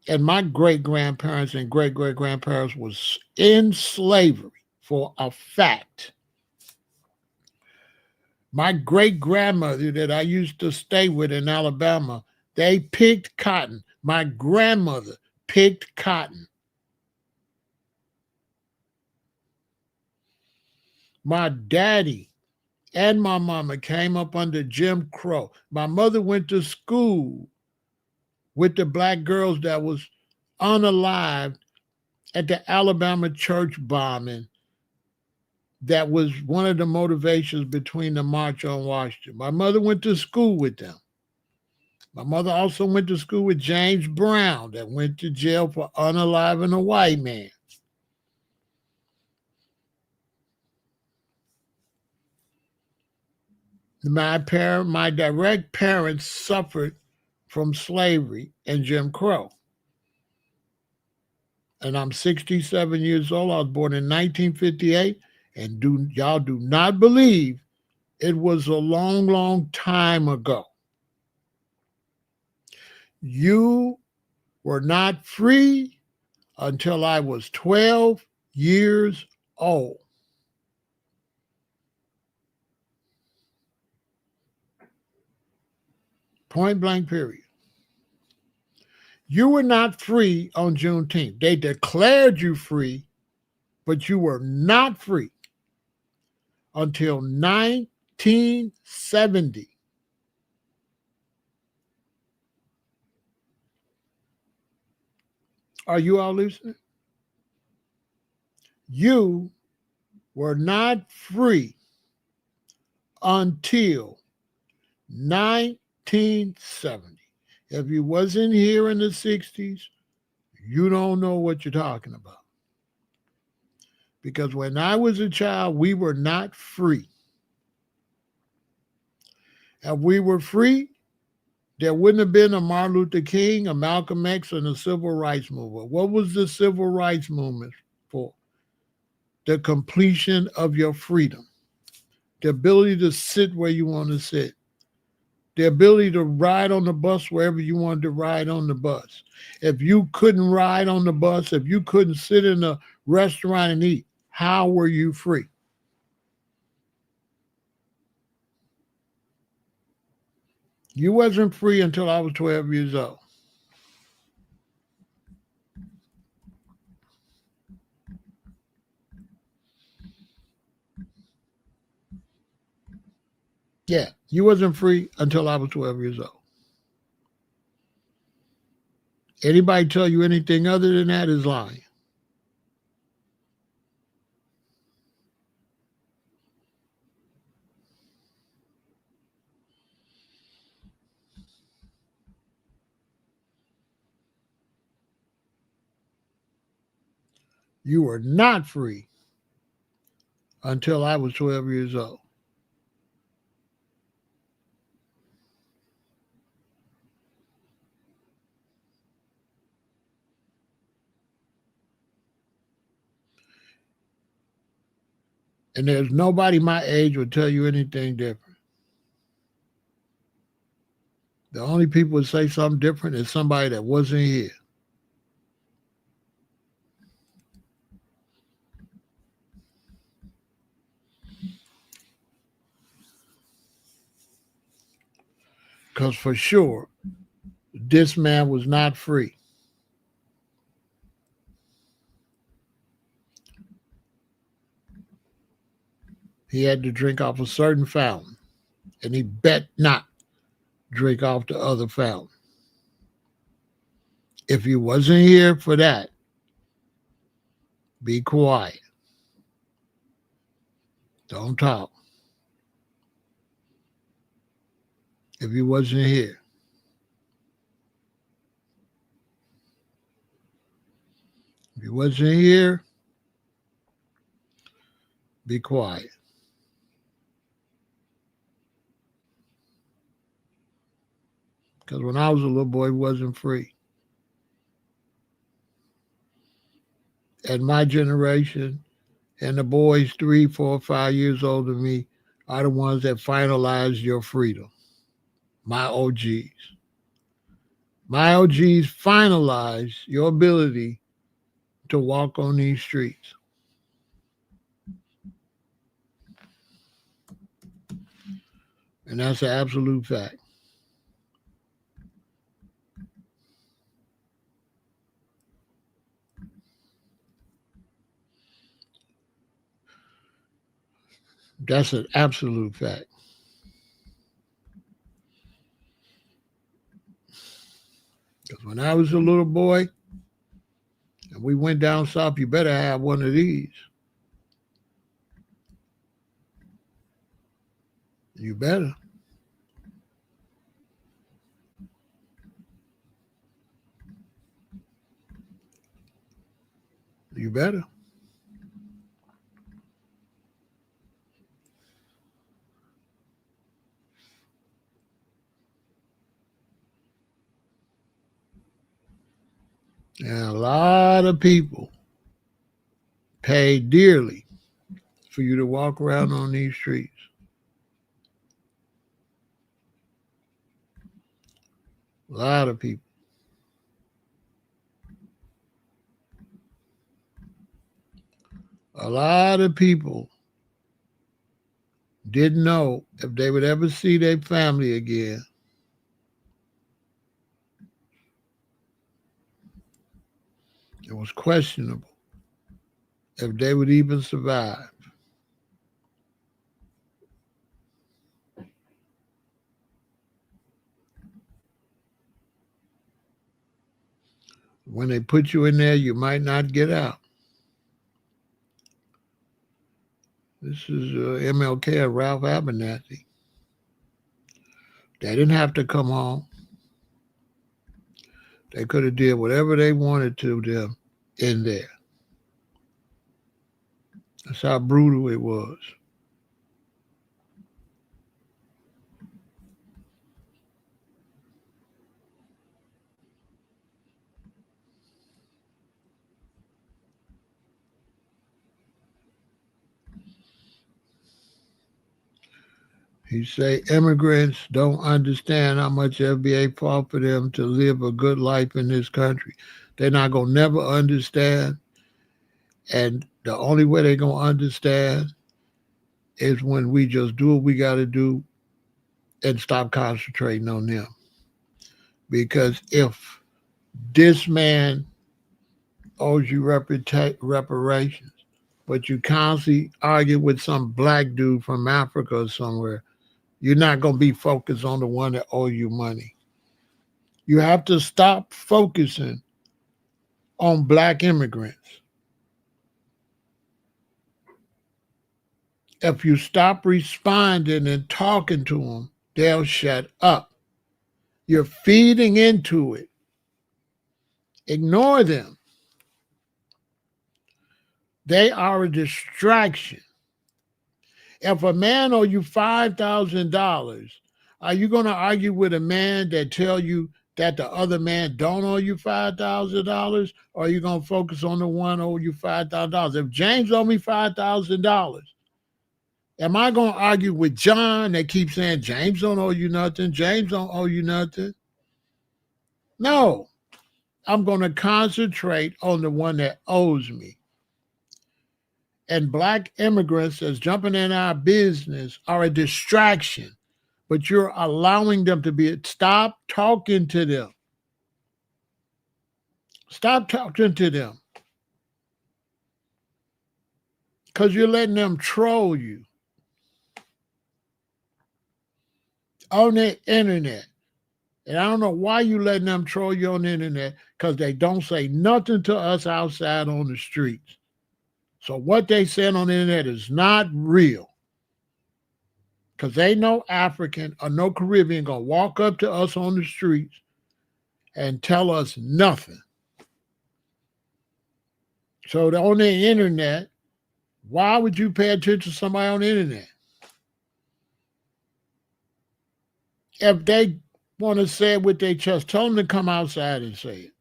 And my great grandparents and great great grandparents was in slavery for a fact. My great grandmother that I used to stay with in Alabama, they picked cotton. My grandmother picked cotton. My daddy and my mama came up under Jim Crow. My mother went to school with the black girls that was unalived at the Alabama church bombing. That was one of the motivations between the March on Washington. My mother went to school with them. My mother also went to school with James Brown, that went to jail for unaliving a white man. My direct parents suffered from slavery and Jim Crow. And I'm 67 years old. I was born in 1958. And y'all do not believe it was a long, long time ago. You were not free until I was 12 years old. Point blank, period. You were not free on Juneteenth. They declared you free, but you were not free until 1970. Are you all listening? You were not free until 1970. If you wasn't here in the 60s, you don't know what you're talking about. Because when I was a child, we were not free. If we were free, there wouldn't have been a Martin Luther King, a Malcolm X, and a civil rights movement. What was the civil rights movement for? The completion of your freedom. The ability to sit where you want to sit. The ability to ride on the bus wherever you wanted to ride on the bus. If you couldn't ride on the bus, if you couldn't sit in a restaurant and eat, how were you free? You wasn't free until I was 12 years old. Yeah, you wasn't free until I was 12 years old. Anybody tell you anything other than that is lying. You were not free until I was 12 years old. And there's nobody my age would tell you anything different. The only people would say something different is somebody that wasn't here. Because for sure, this man was not free. He had to drink off a certain fountain, and he bet not drink off the other fountain. If you wasn't here for that, be quiet. Don't talk. If you wasn't here. If you wasn't here, be quiet. Because when I was a little boy, it wasn't free. And my generation and the boys 3, 4, 5 years older than me are the ones that finalized your freedom. My OGs. My OGs finalized your ability to walk on these streets. And that's an absolute fact. That's an absolute fact. Because when I was a little boy and we went down south, you better have one of these. You better. You better. And a lot of people pay dearly for you to walk around on these streets. A lot of people. A lot of people didn't know if they would ever see their family again. It was questionable if they would even survive. When they put you in there, you might not get out. This is MLK and Ralph Abernathy. They didn't have to come home. They could have did whatever they wanted to them in there. That's how brutal it was. He say immigrants don't understand how much FBA fought for them to live a good life in this country. They're not going to never understand. And the only way they're going to understand is when we just do what we got to do and stop concentrating on them. Because if this man owes you reparations, but you constantly argue with some black dude from Africa or somewhere, you're not going to be focused on the one that owes you money. You have to stop focusing on black immigrants. If you stop responding and talking to them, they'll shut up. You're feeding into it. Ignore them. They are a distraction. If a man owe you $5,000, are you going to argue with a man that tell you that the other man don't owe you $5,000, or are you going to focus on the one owe you $5,000? If James owe me $5,000, am I going to argue with John that keeps saying James don't owe you nothing? James don't owe you nothing. No, I'm going to concentrate on the one that owes me. And black immigrants that's jumping in our business are a distraction, but you're allowing them to be. Stop talking to them. Stop talking to them. Because you're letting them troll you. on the internet. And I don't know why you letting them troll you on the internet, because they don't say nothing to us outside on the streets. So what they said on the internet is not real. Because they no African or no Caribbean going to walk up to us on the streets and tell us nothing. So on the internet, why would you pay attention to somebody on the internet? If they want to say it with their chest, tell them to come outside and say it.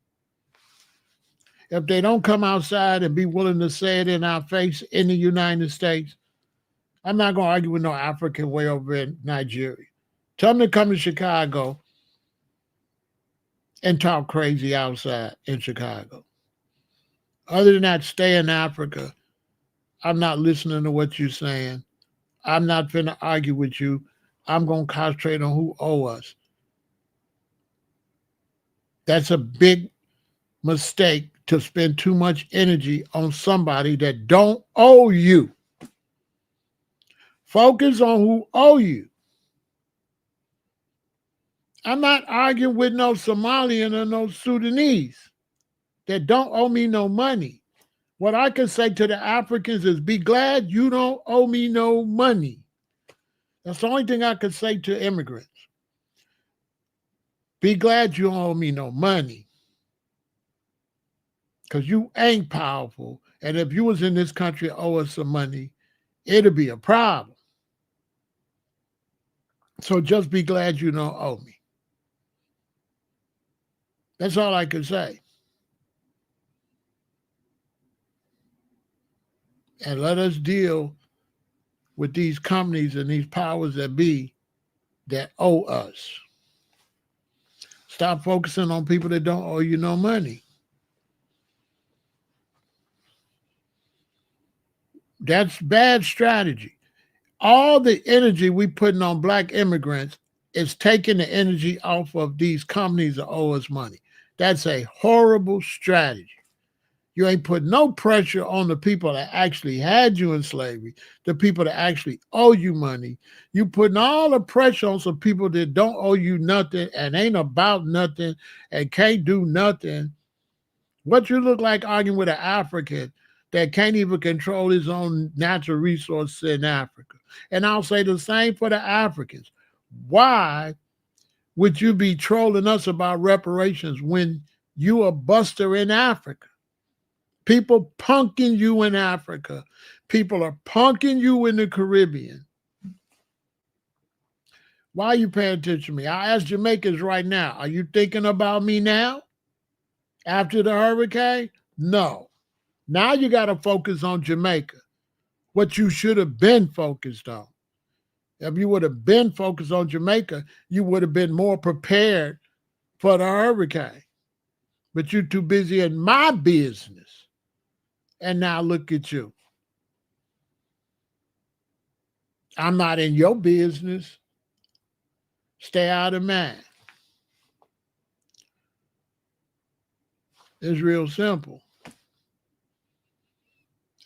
If they don't come outside and be willing to say it in our face in the United States, I'm not going to argue with no African way over in Nigeria. Tell them to come to Chicago and talk crazy outside in Chicago. Other than that, stay in Africa. I'm not listening to what you're saying. I'm not finna argue with you. I'm going to concentrate on who owe us. That's a big mistake, to spend too much energy on somebody that don't owe you. Focus on who owe you. I'm not arguing with no Somalian or no Sudanese that don't owe me no money. What I can say to the Africans is, be glad you don't owe me no money. That's the only thing I can say to immigrants. Be glad you don't owe me no money. Because you ain't powerful. And if you was in this country and owe us some money, it'll be a problem. So just be glad you don't owe me. That's all I can say. And let us deal with these companies and these powers that be that owe us. Stop focusing on people that don't owe you no money. That's bad strategy. All the energy we putting on black immigrants is taking the energy off of these companies that owe us money. That's a horrible strategy. You ain't put no pressure on the people that actually had you in slavery, the people that actually owe you money. You putting all the pressure on some people that don't owe you nothing and ain't about nothing and can't do nothing. What you look like arguing with an African that can't even control his own natural resources in Africa. And I'll say the same for the Africans. Why would you be trolling us about reparations when you a buster in Africa? People punking you in Africa. People are punking you in the Caribbean. Why are you paying attention to me? I ask Jamaicans right now, are you thinking about me now? After the hurricane? No. Now you got to focus on Jamaica, what you should have been focused on. If you would have been focused on Jamaica, you would have been more prepared for the hurricane. But you're too busy in my business. And now look at you. I'm not in your business. Stay out of mine. It's real simple.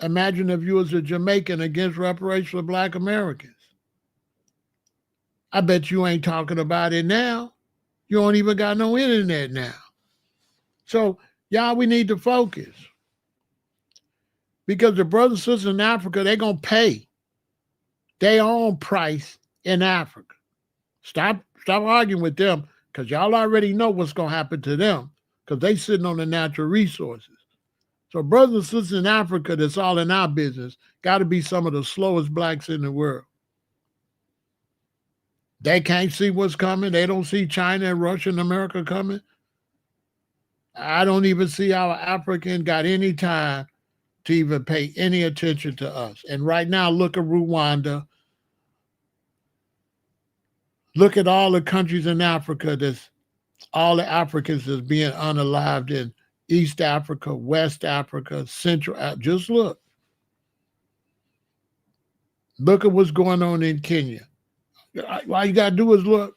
Imagine if you was a Jamaican against reparations for Black Americans. I bet you ain't talking about it now. You don't even got no internet now. So, y'all, we need to focus. Because the brothers and sisters in Africa, they're going to pay their own price in Africa. Stop arguing with them, because y'all already know what's going to happen to them, because they sitting on the natural resources. So brothers and sisters in Africa that's all in our business got to be some of the slowest blacks in the world. They can't see what's coming. They don't see China and Russia and America coming. I don't even see our African got any time to even pay any attention to us. And right now, look at Rwanda. Look at all the countries in Africa that's all the Africans that's being unalived in East Africa, West Africa, Central Africa. Just look. Look at what's going on in Kenya. All you got to do is look.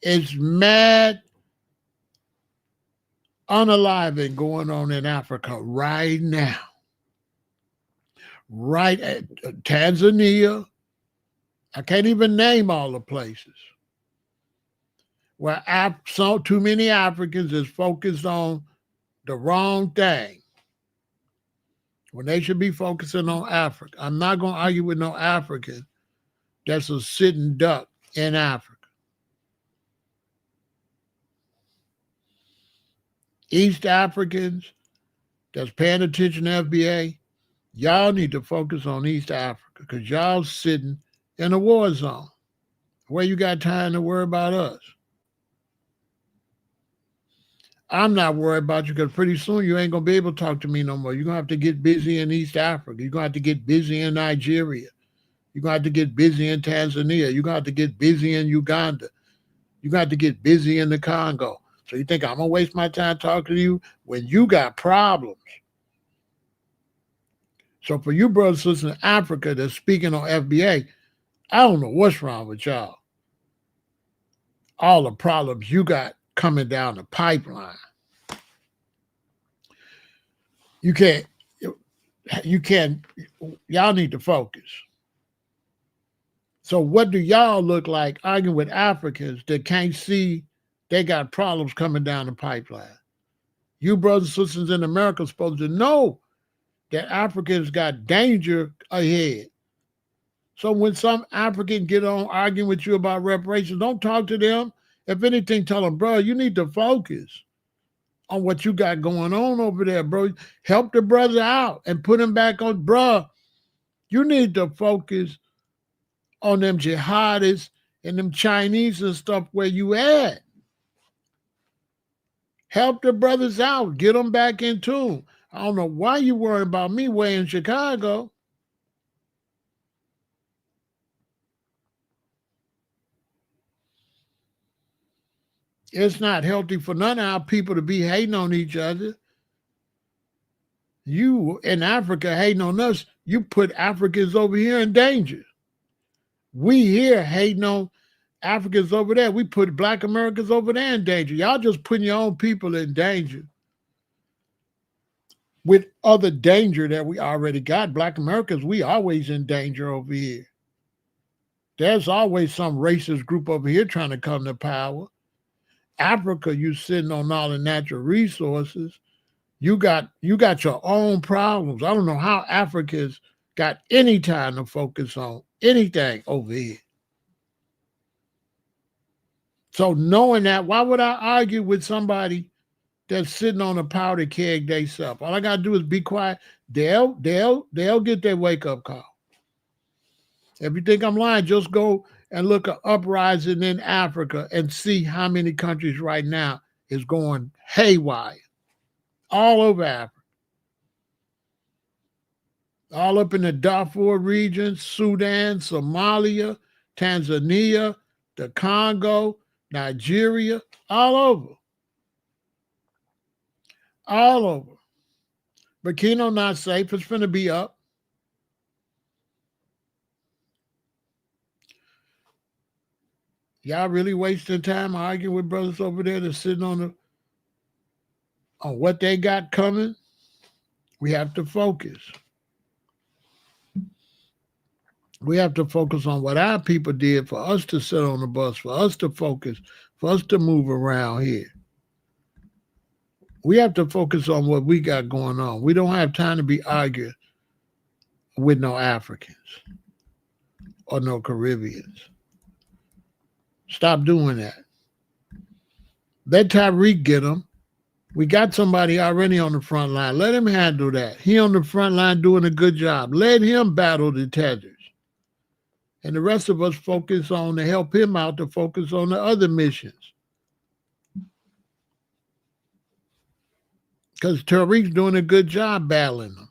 It's mad unaliving going on in Africa right now. Right at Tanzania. I can't even name all the places. where so too many Africans is focused on the wrong thing when they should be focusing on Africa. I'm not going to argue with no African that's a sitting duck in Africa. East Africans that's paying attention to FBA, y'all need to focus on East Africa because y'all sitting in a war zone where you got time to worry about us. I'm not worried about you because pretty soon you ain't going to be able to talk to me no more. You're going to have to get busy in East Africa. You're going to have to get busy in Nigeria. You're going to have to get busy in Tanzania. You're going to have to get busy in Uganda. You're going to have to get busy in the Congo. So you think I'm going to waste my time talking to you when you got problems? So for you brothers and sisters in Africa that's speaking on FBA, I don't know what's wrong with y'all. All the problems you got coming down the pipeline. You can't, y'all need to focus. So what do y'all look like arguing with Africans that can't see they got problems coming down the pipeline? You brothers and sisters in America are supposed to know that Africans got danger ahead. So when some African get on arguing with you about reparations, don't talk to them. If anything, tell them, bro, you need to focus on what you got going on over there, bro. Help the brother out and put him back on, bro. You need to focus on them jihadists and them Chinese and stuff where you at. Help the brothers out. Get them back in tune. I don't know why you worry about me way in Chicago. It's not healthy for none of our people to be hating on each other. You in Africa hating on us, you put Africans over here in danger. We here hating on Africans over there. We put Black Americans over there in danger. Y'all just putting your own people in danger with other danger that we already got. Black Americans, we always in danger over here. There's always some racist group over here trying to come to power. Africa, you sitting on all the natural resources. You got your own problems. I don't know how Africans got any time to focus on anything over here. So knowing that, why would I argue with somebody that's sitting on a powder keg themselves? All I gotta do is be quiet. They'll get their wake-up call. If you think I'm lying, just go and look at uprising in Africa and see how many countries right now is going haywire. All over Africa. All up in the Darfur region, Sudan, Somalia, Tanzania, the Congo, Nigeria, all over. All over. Burkina not safe. It's going to be up. Y'all really wasting time arguing with brothers over there that's sitting on what they got coming? We have to focus. We have to focus on what our people did for us to sit on the bus, for us to focus, for us to move around here. We have to focus on what we got going on. We don't have time to be arguing with no Africans or no Caribbeans. Stop doing that. Let Tyreek get them. We got somebody already on the front line. Let him handle that. He on the front line doing a good job. Let him battle the terrorists. And the rest of us focus on to help him out to focus on the other missions. Because Tariq's doing a good job battling them.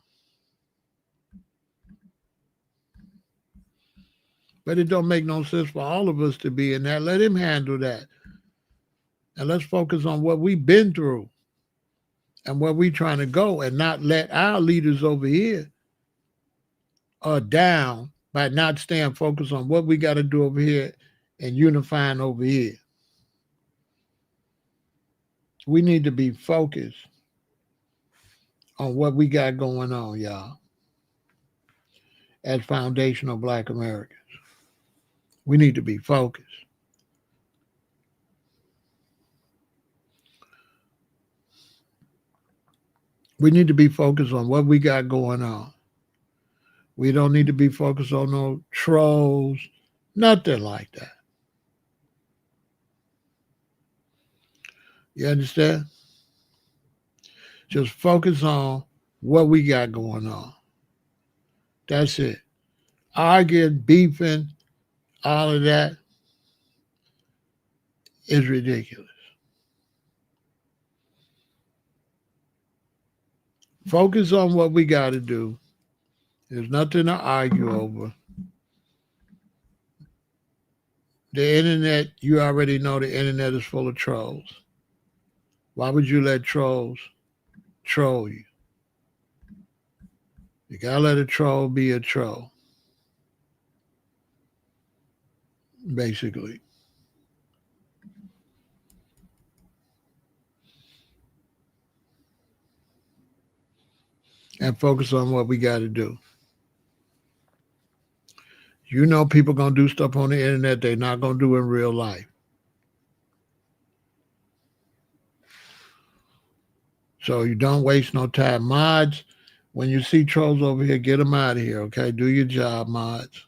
But it don't make no sense for all of us to be in that. Let him handle that. And let's focus on what we've been through and where we're trying to go and not let our leaders over here down by not staying focused on what we got to do over here and unifying over here. We need to be focused on what we got going on, y'all, as foundational Black Americans. We need to be focused. We need to be focused on what we got going on. We don't need to be focused on no trolls, nothing like that. You understand? Just focus on what we got going on. That's it. Arguing, beefing, all of that is ridiculous. Focus on what we got to do. There's nothing to argue over. The internet, you already know the internet is full of trolls. Why would you let trolls troll you? You gotta let a troll be a troll, basically. And focus on what we got to do. You know people gonna do stuff on the internet they're not gonna do in real life. So you don't waste no time. Mods, when you see trolls over here, get them out of here, okay? Do your job, mods.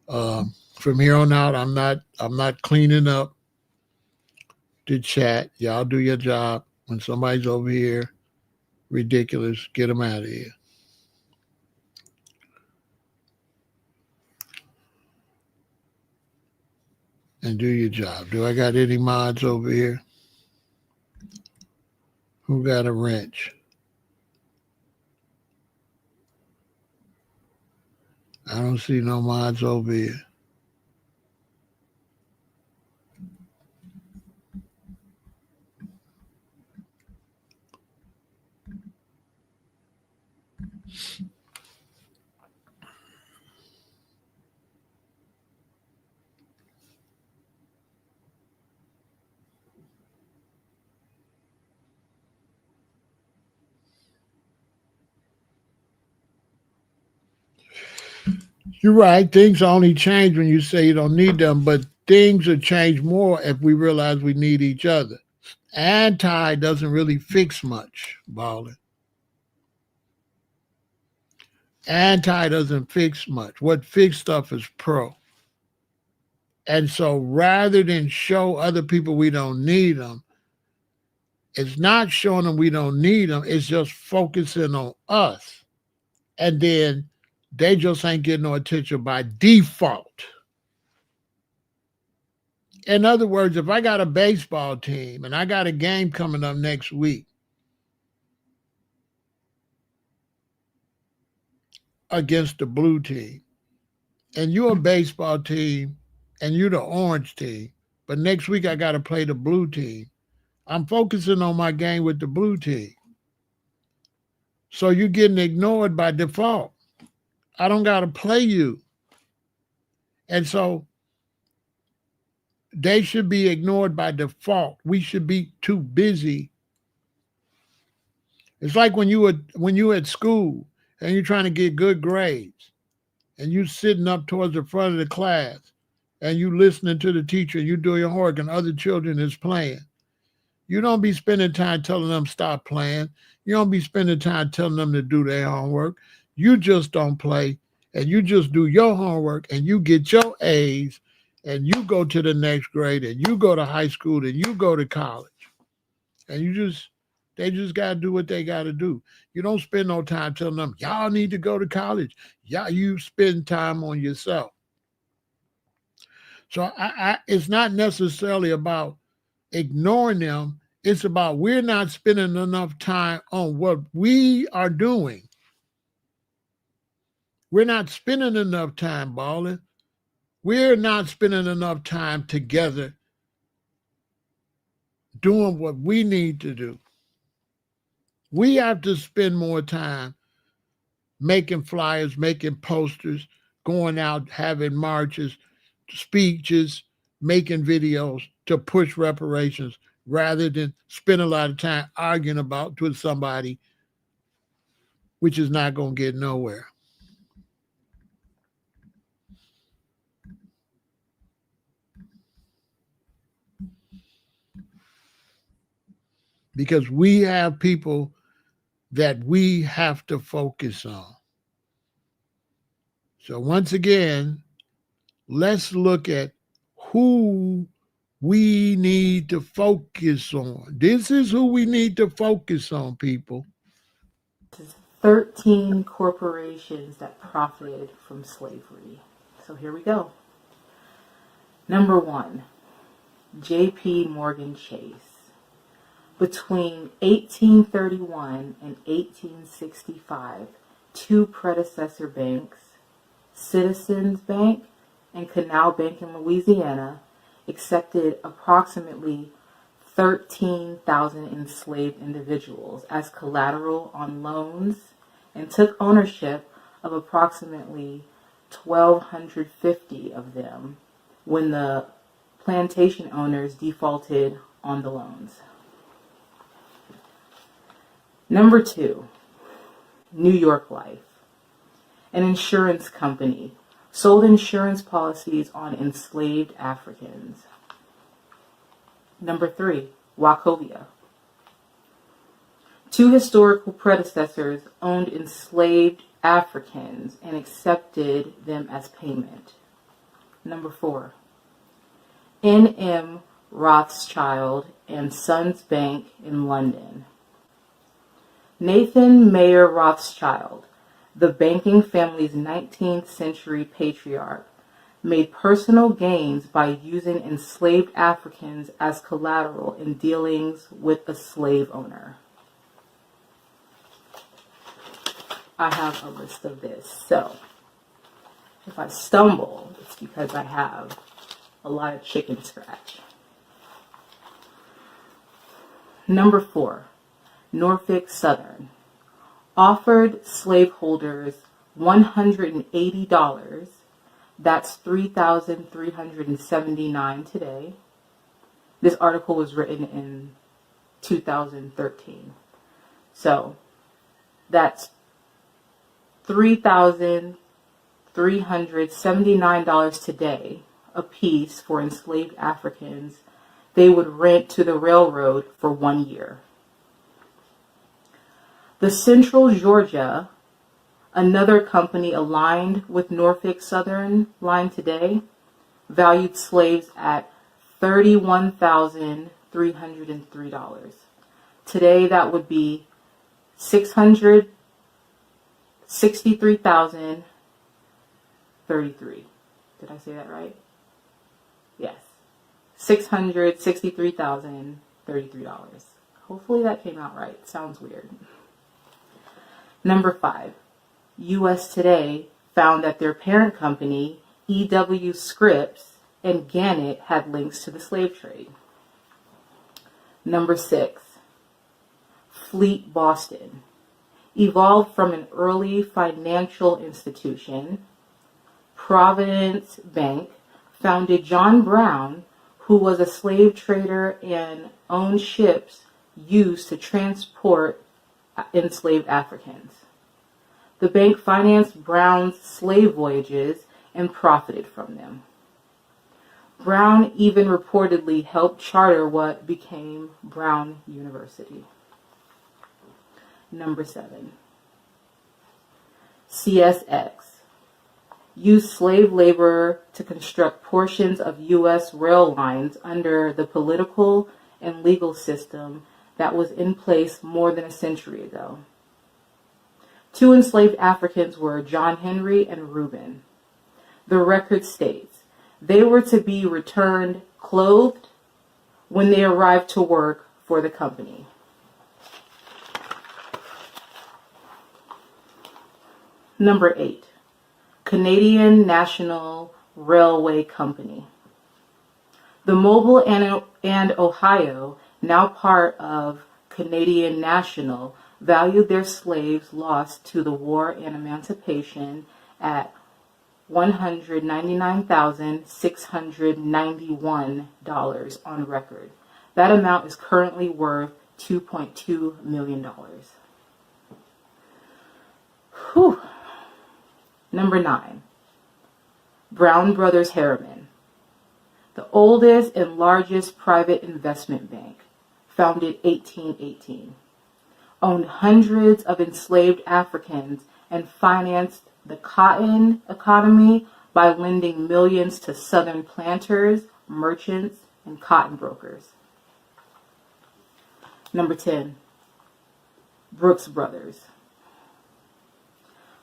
From here on out, I'm not cleaning up the chat. Y'all do your job. When somebody's over here ridiculous, get them out of here. And do your job. Do I got any mods over here? Who got a wrench? I don't see no mods over here. You're right. Things only change when you say you don't need them, but things will change more if we realize we need each other. Anti doesn't really fix much, Ballin. Anti doesn't fix much. What fix stuff is pro. And so rather than show other people we don't need them, it's not showing them we don't need them. It's just focusing on us. And then they just ain't getting no attention by default. In other words, if I got a baseball team and I got a game coming up next week against the blue team, and you're a baseball team and you're the orange team, but next week I got to play the blue team, I'm focusing on my game with the blue team. So you're getting ignored by default. I don't got to play you. And so they should be ignored by default. We should be too busy. It's like when you at school and you're trying to get good grades and you sitting up towards the front of the class and you listening to the teacher and you doing your homework and other children is playing. You don't be spending time telling them stop playing. You don't be spending time telling them to do their homework. You just don't play and you just do your homework and you get your A's and you go to the next grade and you go to high school and you go to college. And they just got to do what they got to do. You don't spend no time telling them, y'all need to go to college. Y'all, you spend time on yourself. So it's not necessarily about ignoring them. It's about we're not spending enough time on what we are doing. We're not spending enough time balling. We're not spending enough time together doing what we need to do. We have to spend more time making flyers, making posters, going out, having marches, speeches, making videos to push reparations rather than spend a lot of time arguing about with somebody, which is not going to get nowhere. Because we have people that we have to focus on. So once again, let's look at who we need to focus on. This is who we need to focus on, people.
13 corporations that profited from slavery. So here we go. Number 1, J.P. Morgan Chase. Between 1831 and 1865, 2 predecessor banks, Citizens Bank and Canal Bank in Louisiana, accepted approximately 13,000 enslaved individuals as collateral on loans and took ownership of approximately 1,250 of them when the plantation owners defaulted on the loans. Number 2, New York Life, an insurance company, sold insurance policies on enslaved Africans. Number 3, Wachovia. 2 historical predecessors owned enslaved Africans and accepted them as payment. Number 4, N.M. Rothschild and Sons Bank in London. Nathan Mayer Rothschild, the banking family's 19th century patriarch, made personal gains by using enslaved Africans as collateral in dealings with a slave owner. I have a list of this, so if I stumble, it's because I have a lot of chicken scratch. Number 4, Norfolk Southern offered slaveholders $180, that's $3,379 today. This article was written in 2013. So that's $3,379 today a piece for enslaved Africans they would rent to the railroad for 1 year. The Central Georgia, another company aligned with Norfolk Southern Line today, valued slaves at $31,303. Today that would be $663,033. Did I say that right? Yes. $663,033. Hopefully that came out right. Sounds weird. Number 5, U.S. Today found that their parent company, E.W. Scripps and Gannett, had links to the slave trade. Number 6, Fleet Boston, evolved from an early financial institution. Providence Bank founded John Brown, who was a slave trader and owned ships used to transport enslaved Africans. The bank financed Brown's slave voyages and profited from them. Brown even reportedly helped charter what became Brown University. Number 7, CSX used slave labor to construct portions of U.S. rail lines under the political and legal system that was in place more than a century ago. 2 enslaved Africans were John Henry and Reuben. The record states they were to be returned clothed when they arrived to work for the company. Number 8, Canadian National Railway Company. The Mobile and Ohio, now part of Canadian National, valued their slaves lost to the war and emancipation at $199,691 on record. That amount is currently worth $2.2 million. Whew. Number 9, Brown Brothers Harriman, the oldest and largest private investment bank, founded 1818. owned hundreds of enslaved Africans, and financed the cotton economy by lending millions to Southern planters, merchants, and cotton brokers. Number 10, Brooks Brothers.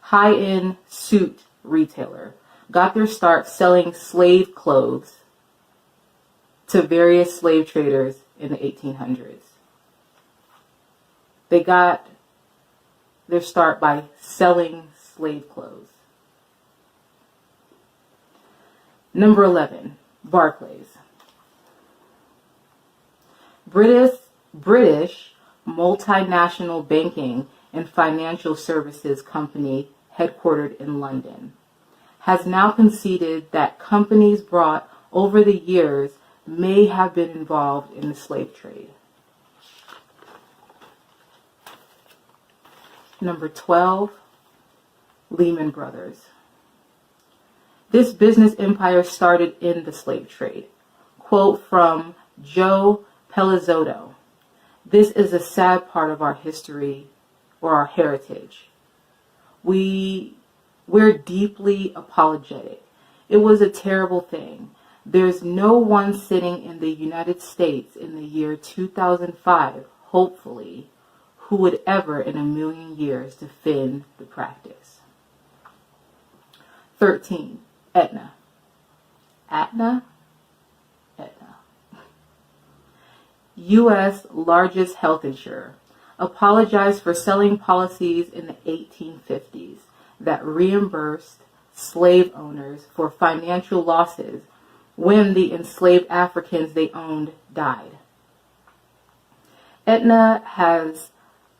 High-end suit retailer, got their start selling slave clothes to various slave traders in the 1800s. They got their start by selling slave clothes. Number 11, Barclays. British multinational banking and financial services company headquartered in London has now conceded that companies brought over the years may have been involved in the slave trade. Number 12, Lehman Brothers. This business empire started in the slave trade. Quote from Joe Pelizotto: "This is a sad part of our history or our heritage. We're deeply apologetic. It was a terrible thing. There's no one sitting in the United States in the year 2005, hopefully, who would ever in a million years defend the practice." 13, Aetna. Aetna? Aetna. U.S. largest health insurer, apologized for selling policies in the 1850s that reimbursed slave owners for financial losses when the enslaved Africans they owned died. Aetna has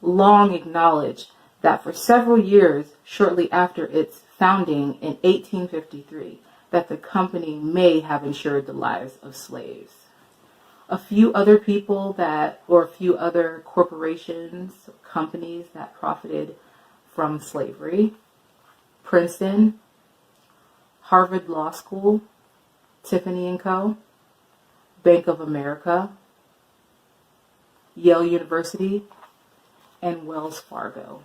long acknowledged that for several years shortly after its founding in 1853, that the company may have insured the lives of slaves. A few other a few other corporations, companies that profited from slavery: Princeton, Harvard Law School, Tiffany & Co., Bank of America, Yale University, and Wells Fargo.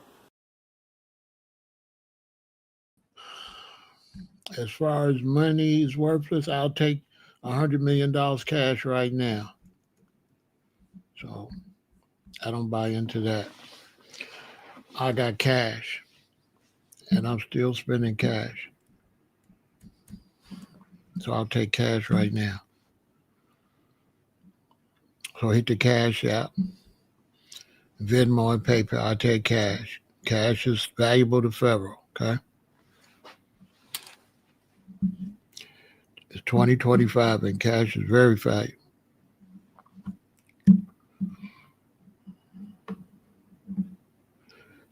As far as money is worthless, I'll take $100 million cash right now. So I don't buy into that. I got cash, and I'm still spending cash. So I'll take cash right now. So hit the Cash app, Venmo and PayPal. I'll take cash. Cash is valuable to Pharaoh, okay? It's 2025 and cash is very valuable.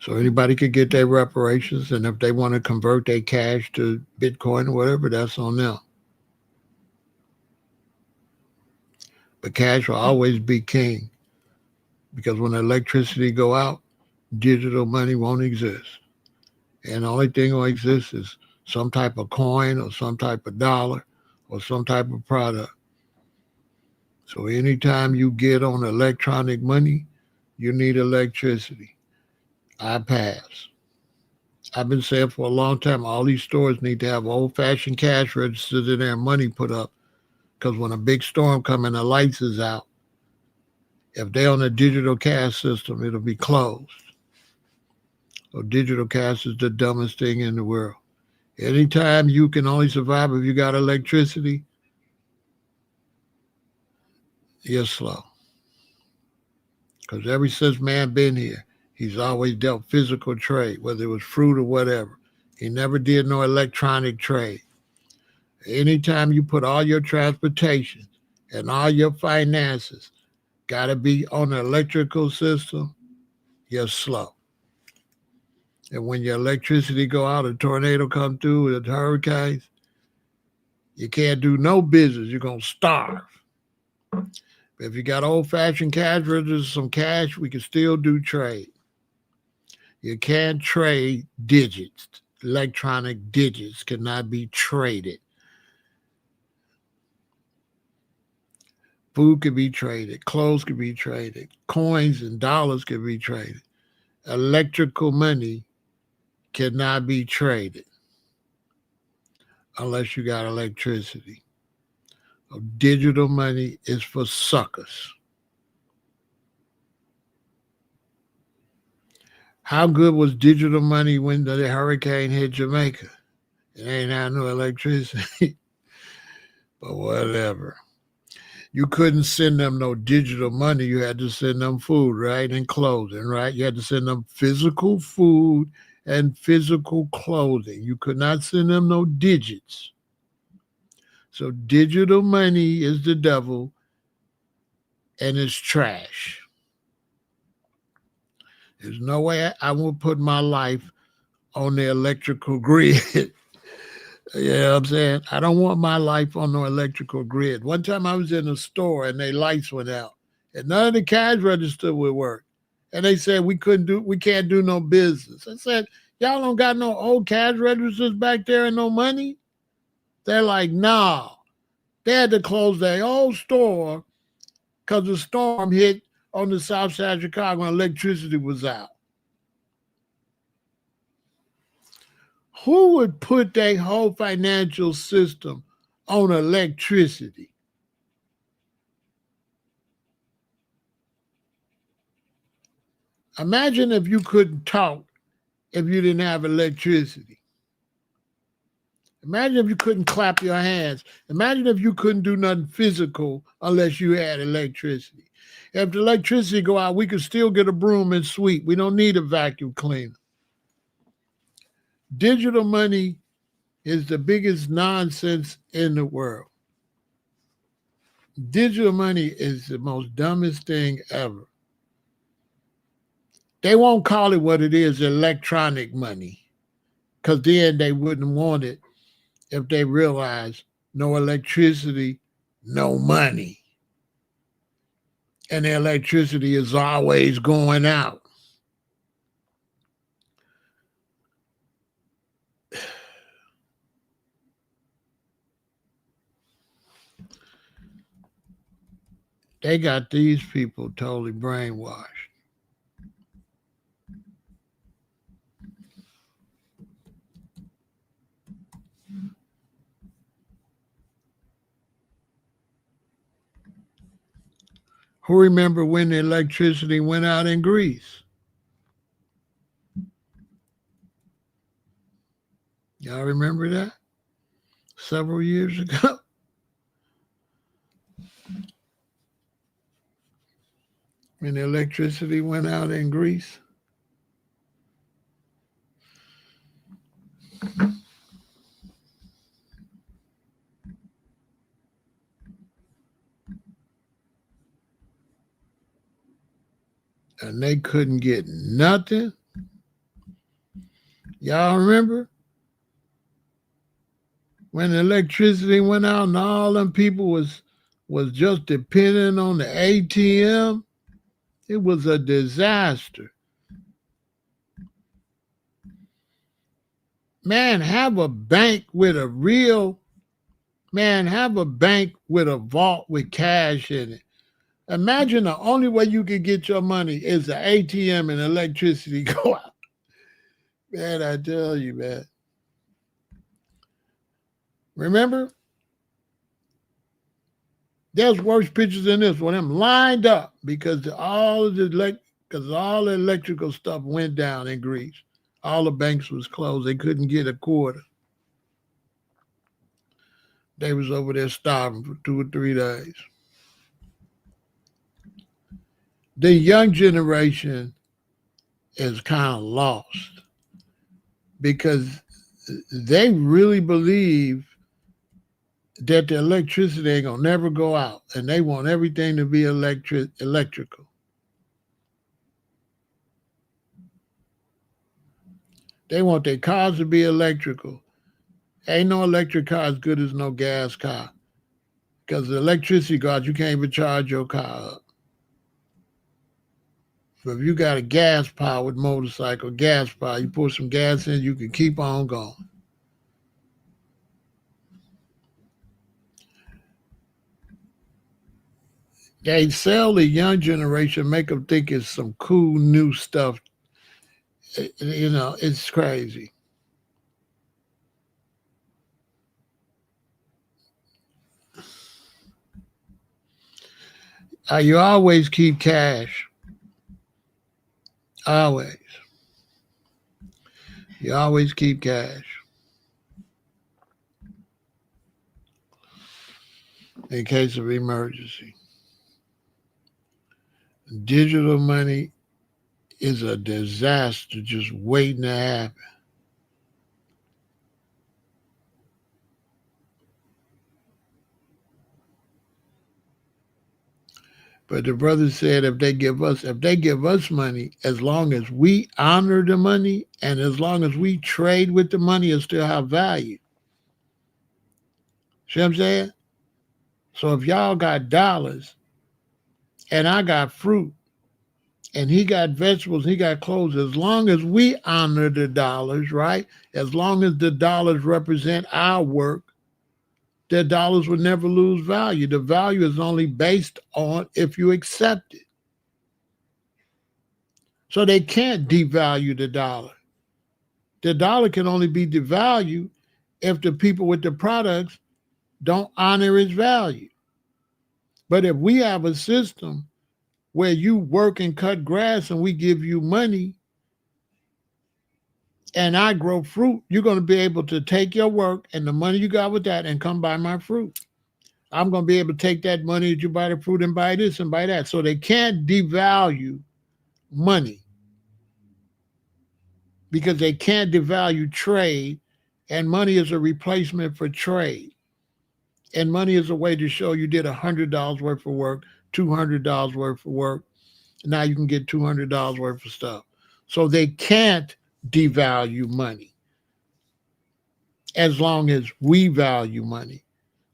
So anybody could get their reparations, and if they want to convert their cash to Bitcoin or whatever, that's on them. But cash will always be king, because when the electricity go out, digital money won't exist. And the only thing that will exist is some type of coin or some type of dollar or some type of product. So anytime you get on electronic money, you need electricity. I pass. I've been saying for a long time, all these stores need to have old-fashioned cash registers in there and money put up. Because when a big storm comes and the lights is out, if they're on a digital cash system, it'll be closed. So digital cash is the dumbest thing in the world. Anytime you can only survive if you got electricity, you're slow. Because ever since man been here, he's always dealt physical trade, whether it was fruit or whatever. He never did no electronic trade. Anytime you put all your transportation and all your finances got to be on the electrical system, you're slow. And when your electricity go out, a tornado come through with hurricanes, you can't do no business. You're going to starve. If you got old-fashioned cash registers, some cash, we can still do trade. You can't trade digits. Electronic digits cannot be traded. Food can be traded. Clothes can be traded. Coins and dollars can be traded. electrical money cannot be traded unless you got electricity. Digital money is for suckers. How good was digital money when the hurricane hit Jamaica? It ain't had no electricity, but whatever. You couldn't send them no digital money. You had to send them food, right? And clothing, right? You had to send them physical food and physical clothing. You could not send them no digits. So digital money is the devil and it's trash. There's no way I will put my life on the electrical grid. You know what I'm saying? I don't want my life on the electrical grid. One time I was in a store and their lights went out and none of the cash register would work. And they said we can't do no business. I said, y'all don't got no old cash registers back there and no money? They're like, nah. They had to close their whole store because the storm hit on the south side of Chicago and electricity was out. Who would put their whole financial system on electricity? Imagine if you couldn't talk if you didn't have electricity. Imagine if you couldn't clap your hands. Imagine if you couldn't do nothing physical unless you had electricity. If the electricity go out, we could still get a broom and sweep. We don't need a vacuum cleaner. Digital money is the biggest nonsense in the world. Digital money is the most dumbest thing ever. They won't call it what it is, electronic money, because then they wouldn't want it if they realize no electricity, no money. And the electricity is always going out. They got these people totally brainwashed. Who remember when the electricity went out in Greece? Y'all remember that? Several years ago? When the electricity went out in Greece? And they couldn't get nothing. Y'all remember? When the electricity went out and all them people was just depending on the ATM, it was a disaster. Man, have a bank with a vault with cash in it. Imagine the only way you could get your money is the ATM and electricity go out. Man, I tell you, man. Remember? There's worse pictures than this one. Them lined up because all the electrical stuff went down in Greece. All the banks was closed. They couldn't get a quarter. They was over there starving for 2 or 3 days. The young generation is kind of lost because they really believe that the electricity ain't gonna never go out, and they want everything to be electrical. They want their cars to be electrical. Ain't no electric car as good as no gas car, because the electricity cars you can't even charge your car up. But if you got a gas powered motorcycle, gas power, you put some gas in, you can keep on going. They sell the young generation, make them think it's some cool new stuff You know, it's crazy. You always keep cash. Always. You always keep cash in case of emergency. Digital money is a disaster just waiting to happen. But the brother said if they give us money, as long as we honor the money and as long as we trade with the money, it still have value. See what I'm saying? So if y'all got dollars and I got fruit and he got vegetables, he got clothes, as long as we honor the dollars, right? As long as the dollars represent our work, the dollars will never lose value. The value is only based on if you accept it. So they can't devalue the dollar. The dollar can only be devalued if the people with the products don't honor its value. But if we have a system where you work and cut grass and we give you money and I grow fruit, you're going to be able to take your work and the money you got with that and come buy my fruit. I'm going to be able to take that money that you buy the fruit and buy this and buy that. So they can't devalue money because they can't devalue trade, and money is a replacement for trade. And money is a way to show you did $100 worth of work, $200 worth of work. Now you can get $200 worth of stuff. So they can't devalue money as long as we value money.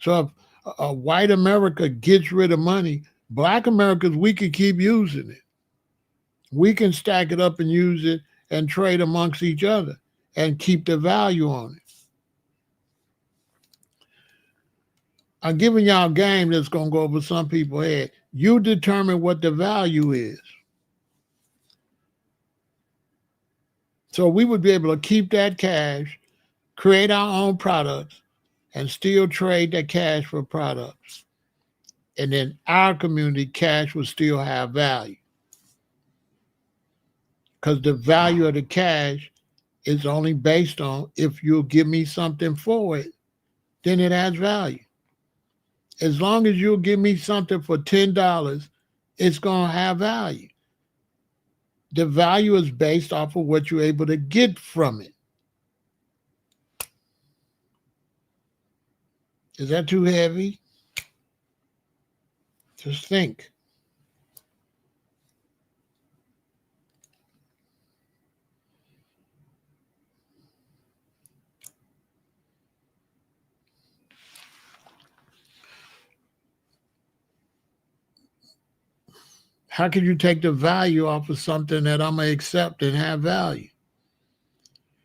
So if white America gets rid of money, black Americans, we can keep using it. We can stack it up and use it and trade amongst each other and keep the value on it. I'm giving y'all a game that's going to go over some people's head. You determine what the value is. So we would be able to keep that cash, create our own products, and still trade that cash for products. And then our community, cash will still have value. Because the value of the cash is only based on if you'll give me something for it, then it has value. As long as you'll give me something for $10, it's going to have value. The value is based off of what you're able to get from it. Is that too heavy? Just think. How can you take the value off of something that I'm going to accept and have value?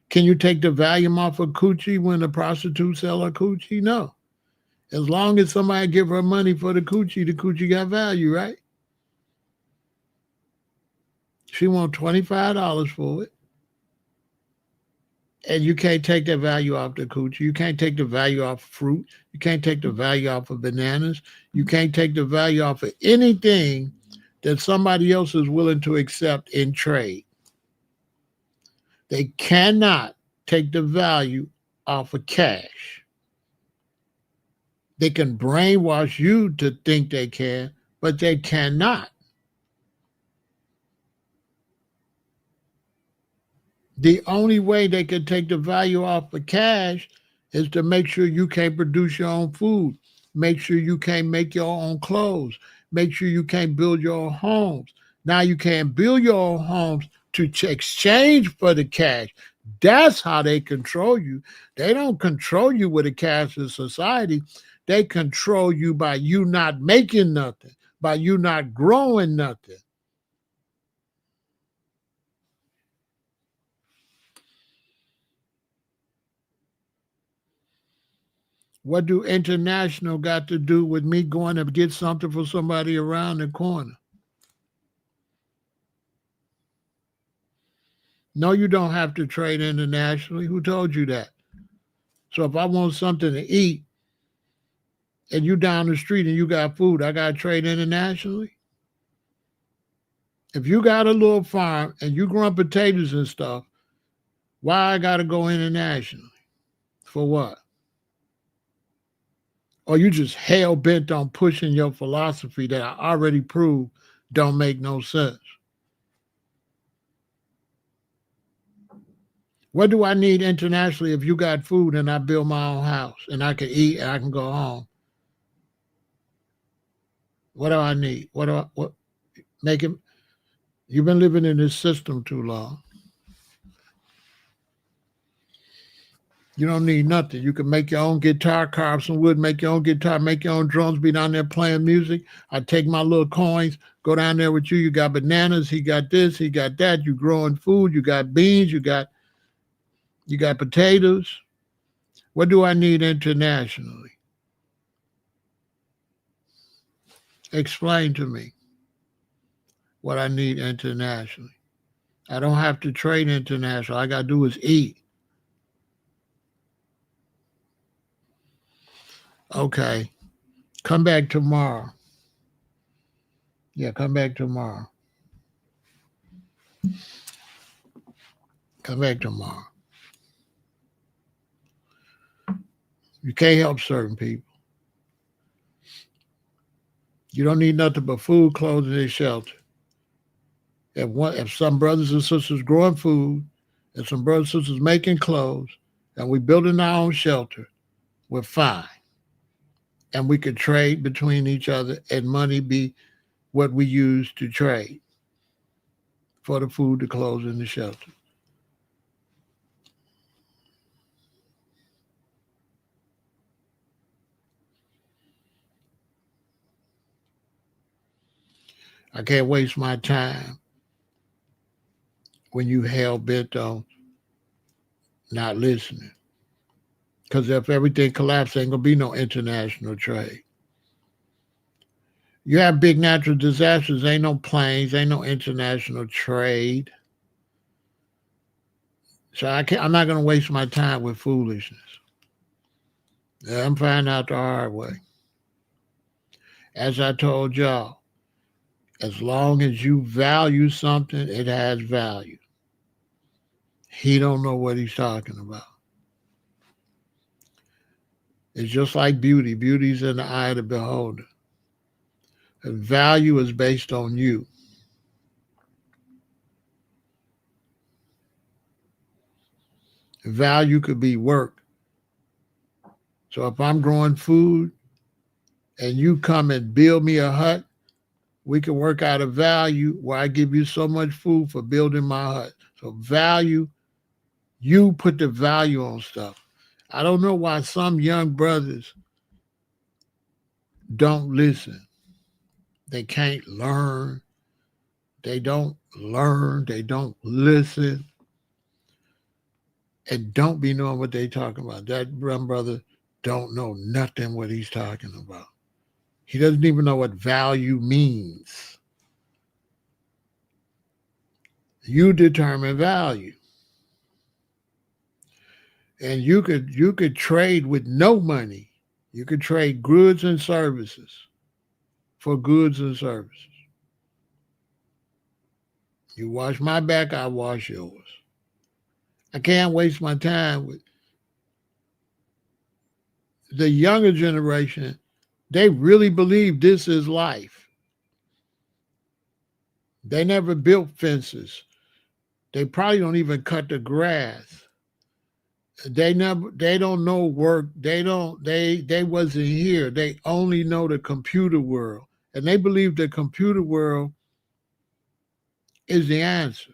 Can you take the value off of coochie when the prostitute sell her coochie? No. As long as somebody give her money for the coochie got value, right? She want $25 for it. And you can't take that value off the coochie. You can't take the value off of fruit. You can't take the value off of bananas. You can't take the value off of anything that somebody else is willing to accept in trade. They cannot take the value off of cash. They can brainwash you to think they can, but they cannot. The only way they can take the value off of cash is to make sure you can't produce your own food, make sure you can't make your own clothes, make sure you can't build your own homes. Now you can't build your own homes to exchange for the cash. That's how they control you. They don't control you with a cashless society. They control you by you not making nothing, by you not growing nothing. What do international got to do with me going to get something for somebody around the corner? No, you don't have to trade internationally. Who told you that? So if I want something to eat and you down the street and you got food, I got to trade internationally? If you got a little farm and you growing potatoes and stuff, why I got to go internationally? For what? Or you just hell bent on pushing your philosophy that I already proved don't make no sense? What do I need internationally if you got food and I build my own house and I can eat and I can go home? What do I need? What make it? You've been living in this system too long. You don't need nothing. You can make your own guitar, carve some wood, make your own guitar, make your own drums, be down there playing music. I take my little coins, go down there with you. You got bananas, he got this, he got that. You growing food, you got beans, you got potatoes. What do I need internationally? Explain to me what I need internationally. I don't have to trade international. All I got to do is eat. Okay. Come back tomorrow. Yeah, come back tomorrow. Come back tomorrow. You can't help certain people. You don't need nothing but food, clothing, and shelter. If some brothers and sisters growing food, and some brothers and sisters making clothes, and we building our own shelter, we're fine. And we could trade between each other, and money be what we use to trade for the food, the clothes, and the shelter. I can't waste my time when you hell bent on not listening. Because if everything collapses, ain't gonna be no international trade. You have big natural disasters, ain't no planes, ain't no international trade. So I'm not gonna waste my time with foolishness. I'm finding out the hard way. As I told y'all, as long as you value something, it has value. He don't know what he's talking about. It's just like beauty. Beauty's in the eye of the beholder. The value is based on you. Value could be work. So if I'm growing food and you come and build me a hut, we can work out a value where I give you so much food for building my hut. So value, you put the value on stuff. I don't know why some young brothers don't listen. They can't learn. They don't learn. They don't listen. And don't be knowing what they talking about. That brother don't know nothing what he's talking about. He doesn't even know what value means. You determine value. And you could trade with no money. You could trade goods and services for goods and services. You wash my back, I wash yours. I can't waste my time with the younger generation. They really believe this is life. They never built fences. They probably don't even cut the grass. They don't know work. They wasn't here. They only know the computer world. And they believe the computer world is the answer.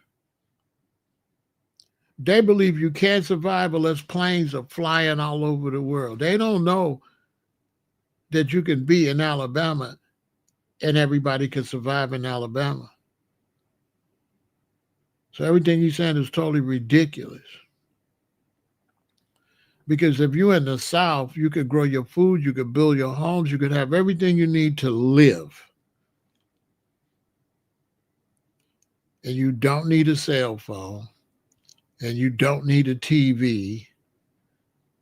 They believe you can't survive unless planes are flying all over the world. They don't know that you can be in Alabama and everybody can survive in Alabama. So everything you're saying is totally ridiculous. Because if you're in the South, you could grow your food, you could build your homes, you could have everything you need to live. And you don't need a cell phone. and you don't need a TV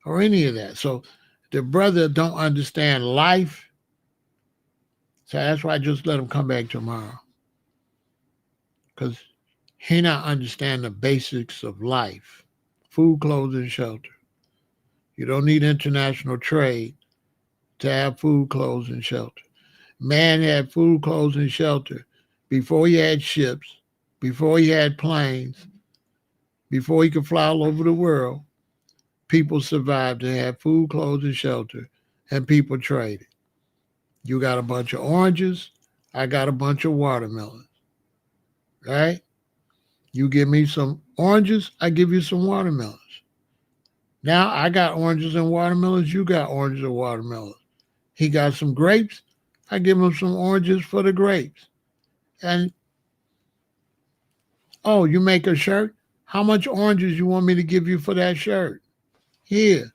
or any of that. So the brother don't understand life. So that's why I just let him come back tomorrow. Because he not understand the basics of life. Food, clothes, and shelter. You don't need international trade to have food, clothes, and shelter. Man had food, clothes, and shelter before he had ships, before he had planes, before he could fly all over the world. People survived and had food, clothes, and shelter, and people traded. You got a bunch of oranges, I got a bunch of watermelons, right? You give me some oranges, I give you some watermelons. Now I got oranges and watermelons, you got oranges and watermelons. He got some grapes, I give him some oranges for the grapes. And, oh, you make a shirt? How much oranges you want me to give you for that shirt? Here.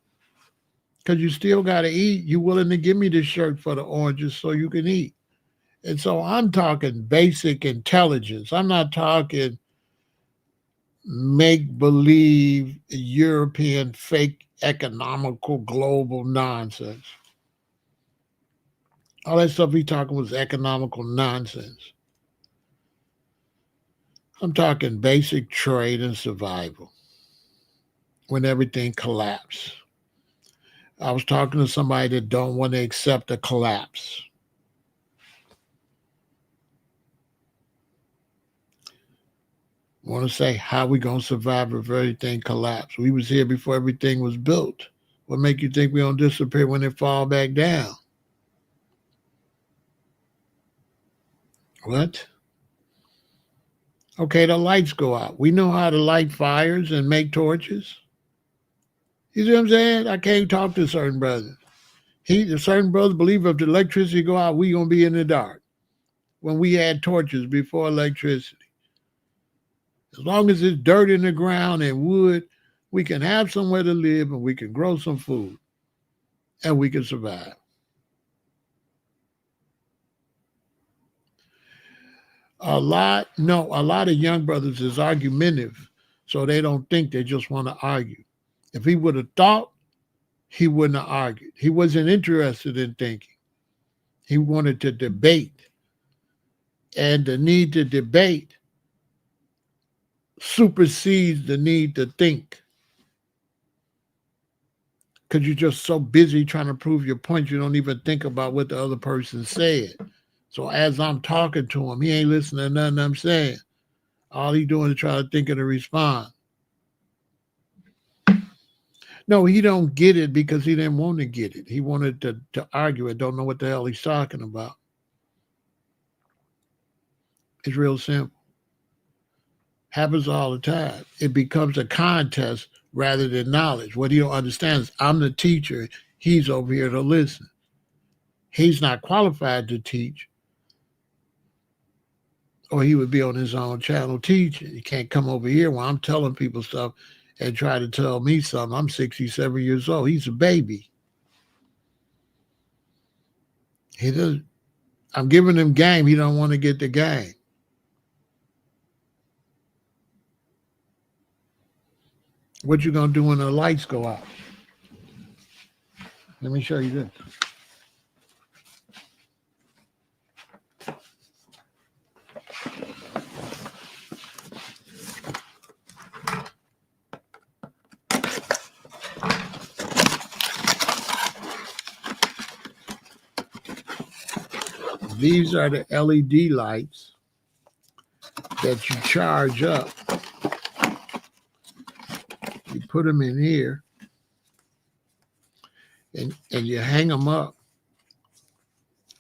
Because you still got to eat. You willing to give me this shirt for the oranges so you can eat. And so I'm talking basic intelligence. I'm not talking make-believe European fake economical global nonsense. All that stuff we talking was economical nonsense. I'm talking basic trade and survival when everything collapsed. I was talking to somebody that don't want to accept a collapse. Want to say how we gonna survive if everything collapsed? We was here before everything was built. What make you think we don't disappear when it fall back down? What? Okay, the lights go out. We know how to light fires and make torches. You see what I'm saying? I can't talk to certain brothers. The certain brothers believe if the electricity go out, we gonna be in the dark. When we had torches before electricity. As long as it's dirt in the ground and wood, we can have somewhere to live and we can grow some food and we can survive. A lot of young brothers is argumentative, so they don't think, they just want to argue. If he would have thought, he wouldn't have argued. He wasn't interested in thinking. He wanted to debate. And the need to debate supersedes the need to think. Because you're just so busy trying to prove your point, you don't even think about what the other person said. So as I'm talking to him, he ain't listening to nothing I'm saying. All he doing is trying to think of the response. No, he don't get it because he didn't want to get it. He wanted to argue it, don't know what the hell he's talking about. It's real simple. Happens all the time. It becomes a contest rather than knowledge. What he don't understand is I'm the teacher. He's over here to listen. He's not qualified to teach, or he would be on his own channel teaching. He can't come over here while I'm telling people stuff and try to tell me something. I'm 67 years old. He's a baby. He doesn't. I'm giving him game. He don't want to get the game. What you gonna do when the lights go out? Let me show you this. These are the LED lights that you charge up. You put them in here and you hang them up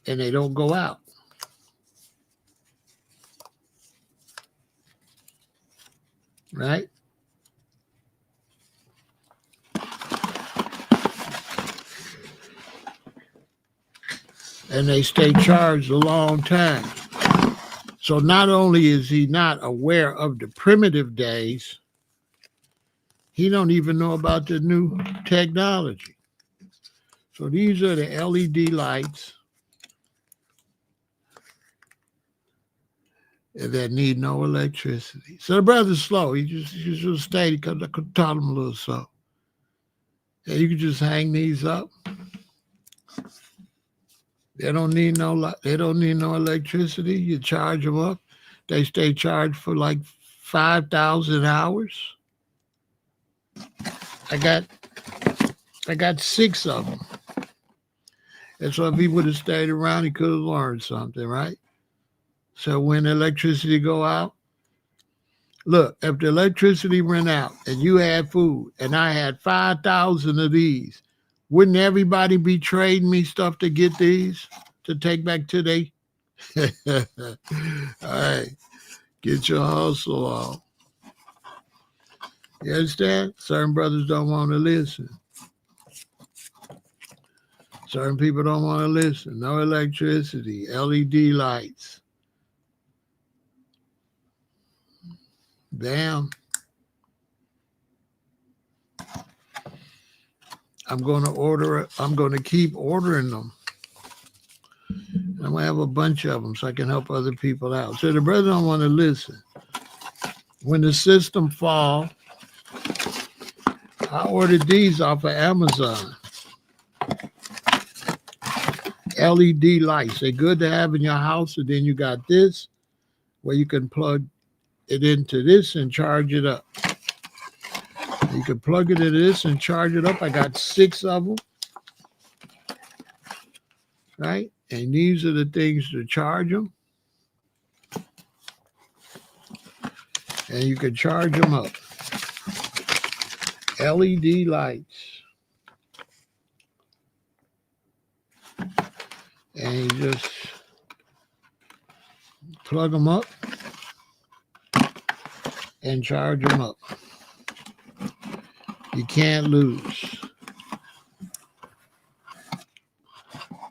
and they don't go out. Right? And they stay charged a long time. So not only is he not aware of the primitive days, he don't even know about the new technology. So these are the LED lights. that need no electricity. So the brother's slow. He just stayed because I could taught him a little so. And you can just hang these up. They don't need no electricity. You charge them up. They stay charged for like 5,000 hours. I got 6 of them. And so if he would have stayed around, he could have learned something, right? So when electricity go out, look, if the electricity went out and you had food and I had 5,000 of these, wouldn't everybody be trading me stuff to get these to take back to they? All right, get your hustle on. You understand? Certain brothers don't want to listen. Certain people don't want to listen. No electricity, LED lights. Damn. I'm going to order it. I'm going to keep ordering them. I'm going to have a bunch of them so I can help other people out. So the brother don't want to listen. When the system fall, I ordered these off of Amazon. LED lights. They're good to have in your house. And then you got this where you can plug it into this and charge it up. You can plug it into this and charge it up. I got 6 of them. Right? And these are the things to charge them. And you can charge them up. LED lights. And you just plug them up and charge them up. You can't lose.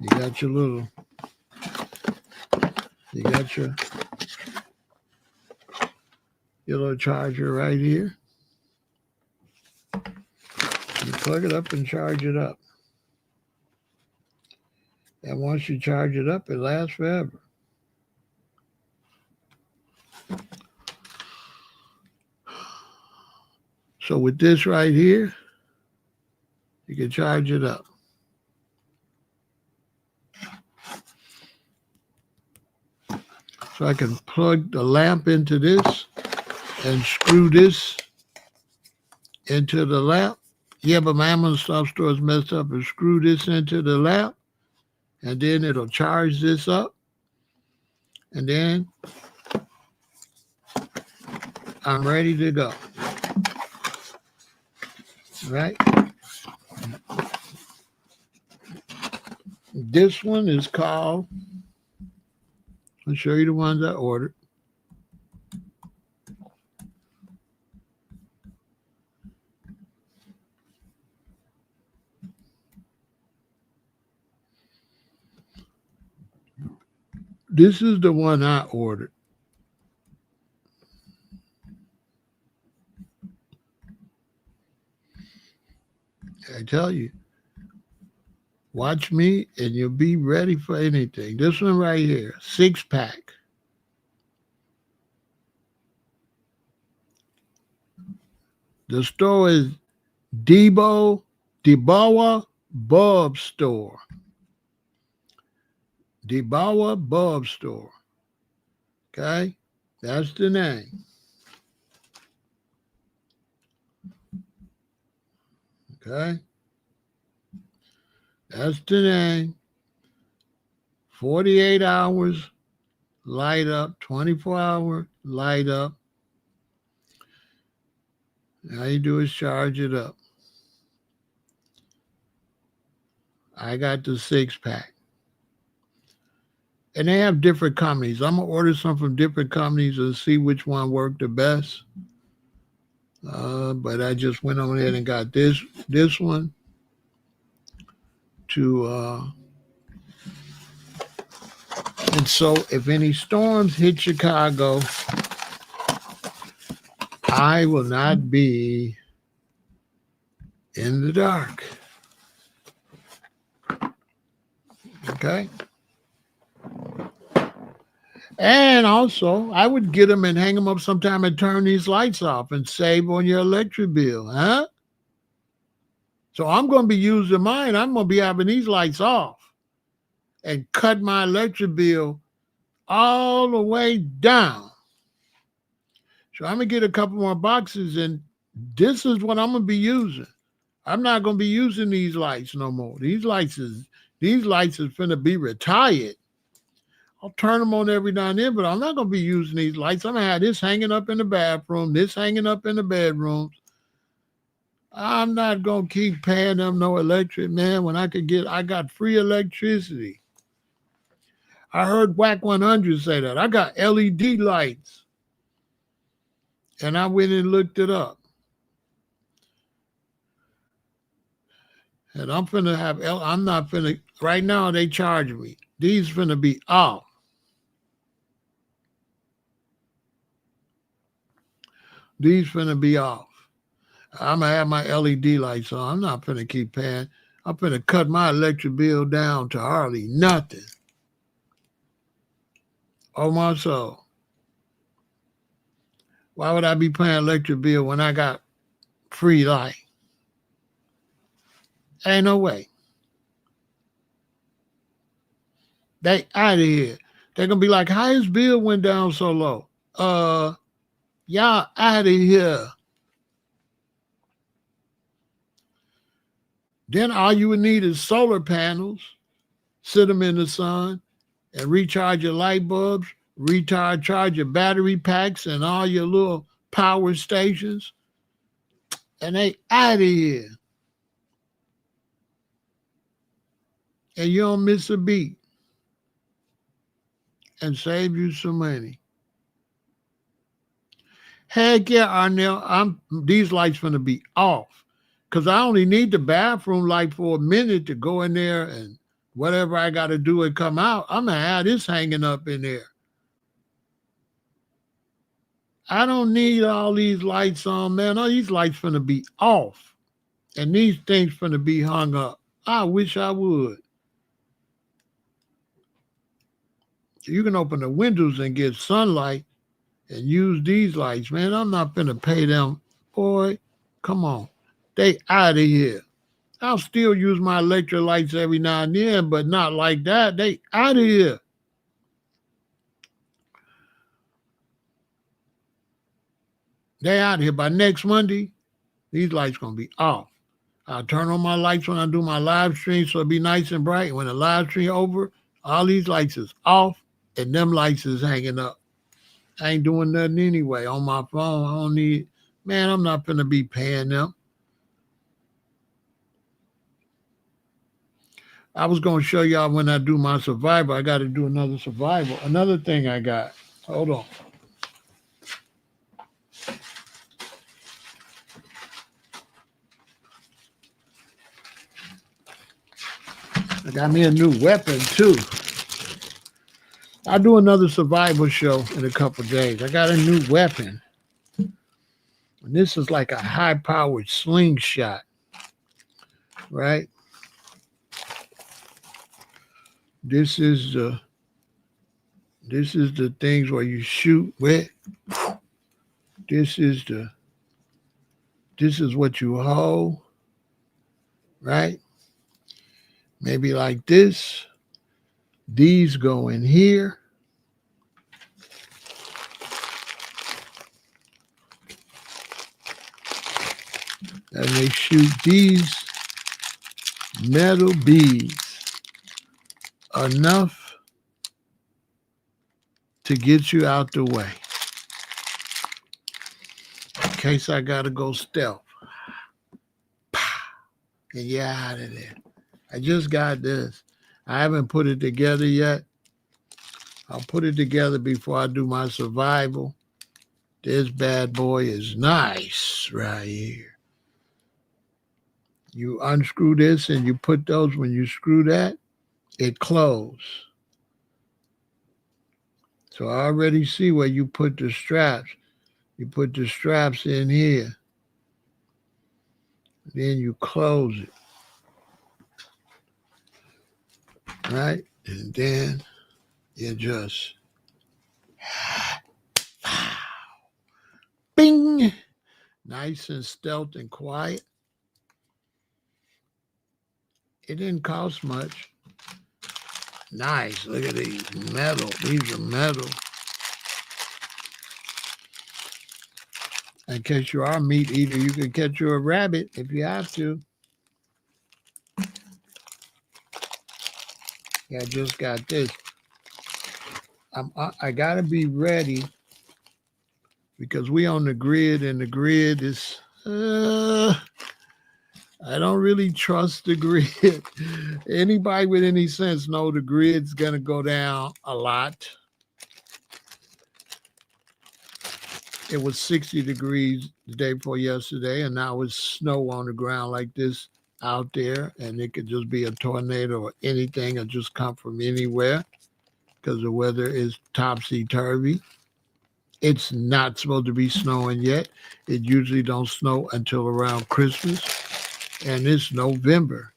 You got your little, your little charger right here. You plug it up and charge it up. And once you charge it up, it lasts forever. So with this right here, you can charge it up. So I can plug the lamp into this and screw this into the lamp. Yeah, but my Amazon stuff store is messed up, and screw this into the lamp, and then it'll charge this up. And then I'm ready to go. Right? This one is called, I'll show you the ones I ordered. This is the one I ordered. I tell you, watch me and you'll be ready for anything. This one right here, 6-pack. The store is Deboa Bulb Store. Deboa Bulb Store. Okay? That's the name. Okay? That's the name. 48 hours, light up. 24 hours, light up. All you do is charge it up. I got the 6-pack. And they have different companies. I'm going to order some from different companies and see which one worked the best. But I just went on ahead and got this one to... And so if any storms hit Chicago, I will not be in the dark. Okay? And also, I would get them and hang them up sometime and turn these lights off and save on your electric bill, huh? So I'm going to be using mine. I'm going to be having these lights off and cut my electric bill all the way down. So I'm going to get a couple more boxes, and this is what I'm going to be using. I'm not going to be using these lights no more. These lights is finna be retired. I'll turn them on every now and then, but I'm not going to be using these lights. I'm going to have this hanging up in the bathroom, this hanging up in the bedrooms. I'm not going to keep paying them no electric, man, when I got free electricity. I heard Whack 100 say that. I got LED lights. And I went and looked it up. And I'm not finna, right now they charge me. These finna be off. These finna be off. I'm gonna have my LED lights on. I'm not finna keep paying. I'm finna cut my electric bill down to hardly nothing. Oh my soul. Why would I be paying electric bill when I got free light? Ain't no way. They out of here. They're gonna be like, how his bill went down so low? Y'all out of here. Then all you would need is solar panels, sit them in the sun, and recharge your light bulbs, charge your battery packs and all your little power stations, and they out of here. And you don't miss a beat and save you some money. Heck yeah, Arnell, these lights gonna be off. Because I only need the bathroom light for a minute to go in there and whatever I got to do and come out. I'm going to have this hanging up in there. I don't need all these lights on, man. All these lights finna be off. And these things finna be hung up. I wish I would. You can open the windows and get sunlight and use these lights, man. I'm not finna pay them. Boy, come on. They out of here. I'll still use my electric lights every now and then, but not like that. They out of here. They out of here. By next Monday, these lights going to be off. I'll turn on my lights when I do my live stream so it'll be nice and bright. When the live stream over, all these lights is off and them lights is hanging up. I ain't doing nothing anyway on my phone. I don't need, man, I'm not going to be paying them. I was going to show y'all when I do my survival. I got to do another survival. Another thing I got. Hold on. I got me a new weapon too. I'll do another survival show in a couple of days. I got a new weapon. And this is like a high-powered slingshot. Right? This is the things where you shoot with. This is what you hold, right? Maybe like this. These go in here. And they shoot these metal beads enough to get you out the way. In case I gotta go stealth. And you're out of there. I just got this. I haven't put it together yet. I'll put it together before I do my survival. This bad boy is nice right here. You unscrew this and you put those, when you screw that, it closes. So I already see where you put the straps. You put the straps in here. Then you close it. Right? And then you just Bing! Nice and stealth and quiet. It didn't cost much. Nice. Look at these. Metal. These are metal. In case you are a meat eater, you can catch you a rabbit if you have to. Yeah, I just got this. I got to be ready because we on the grid, and the grid is, I don't really trust the grid. Anybody with any sense know the grid's going to go down a lot. It was 60 degrees the day before yesterday, and now it's snow on the ground like this out there, and it could just be a tornado or anything or just come from anywhere because the weather is topsy-turvy. It's not supposed to be snowing yet. It usually don't snow until around Christmas, and it's November.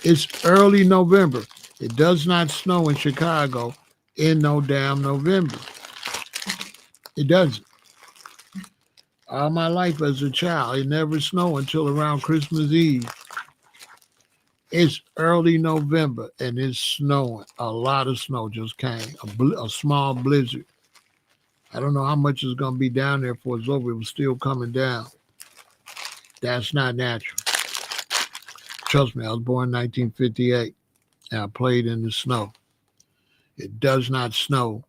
It's early November. It does not snow in Chicago in no damn November. It doesn't. All my life as a child, it never snowed until around Christmas Eve. It's early November, and it's snowing. A lot of snow just came, a small blizzard. I don't know how much is going to be down there before it's over. It was still coming down. That's not natural. Trust me, I was born in 1958, and I played in the snow. It does not snow.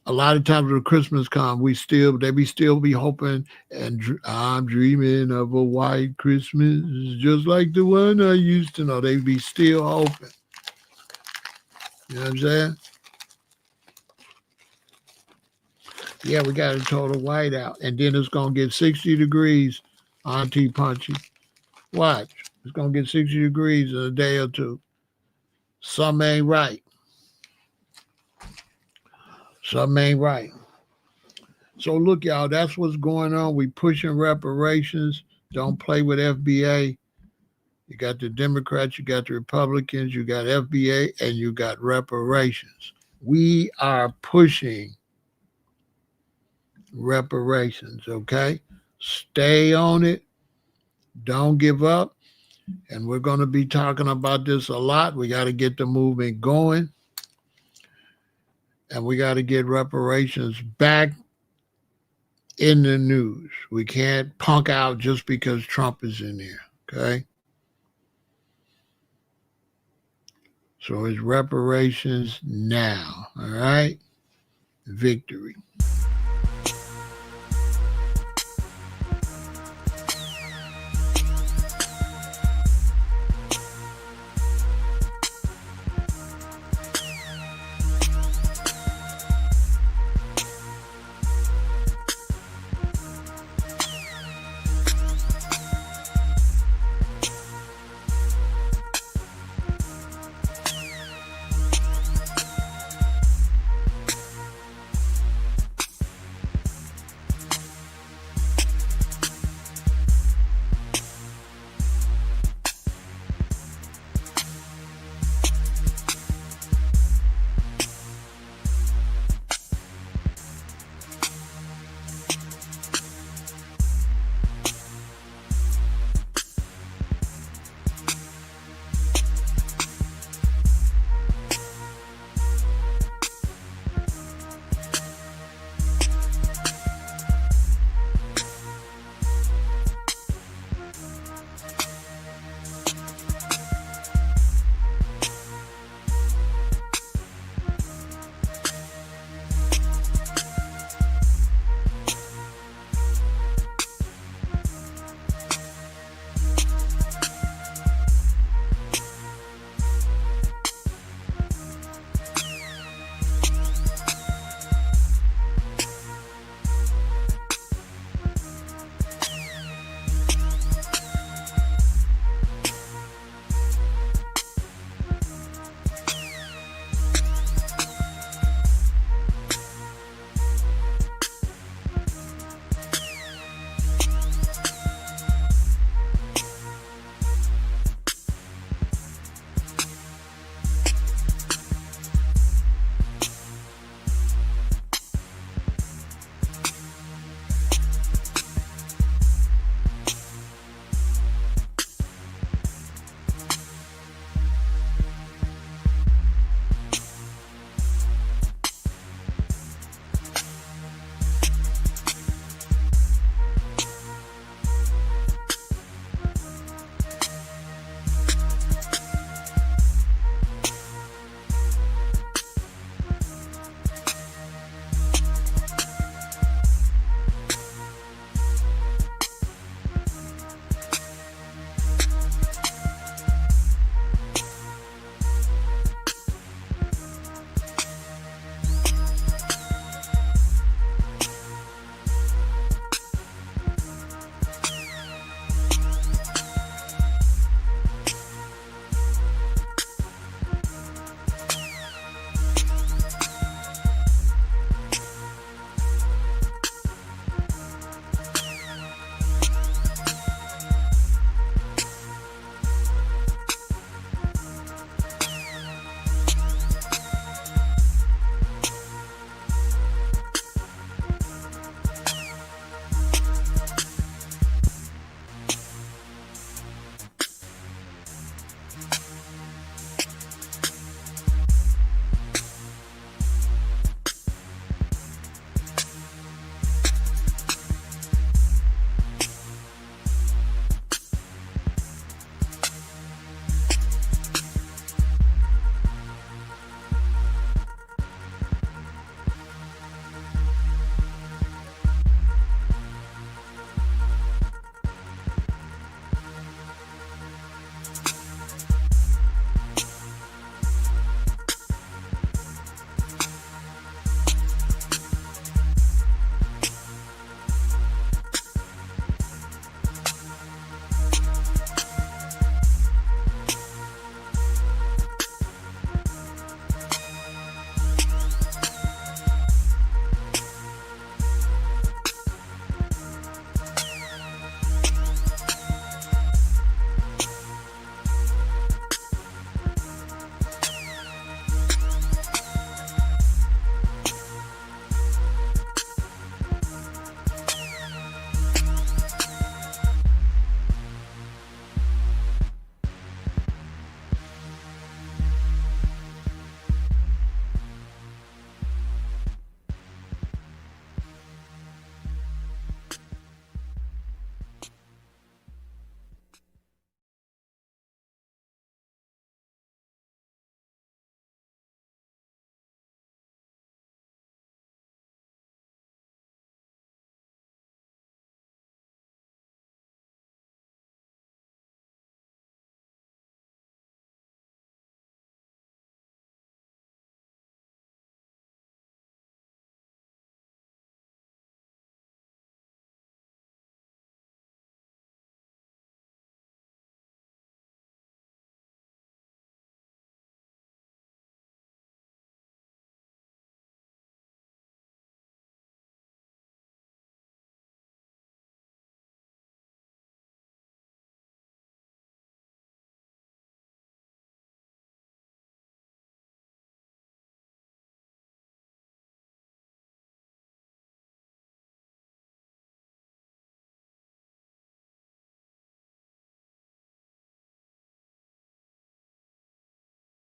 A lot of times when Christmas comes, they still be hoping, and I'm dreaming of a white Christmas, just like the one I used to know. They be still hoping. You know what I'm saying? Yeah, we got a total whiteout, and then it's gonna get 60 degrees, Auntie Punchy. Watch, it's gonna get 60 degrees in a day or two. Something ain't right. Something ain't right. So look, y'all, that's what's going on. We pushing reparations. Don't play with FBA. You got the Democrats, you got the Republicans, you got FBA, and you got reparations. We are pushing reparations, okay? Stay on it. Don't give up. And we're going to be talking about this a lot. We got to get the movement going. And we got to get reparations back in the news. We can't punk out just because Trump is in there, okay? So it's reparations now, all right? Victory.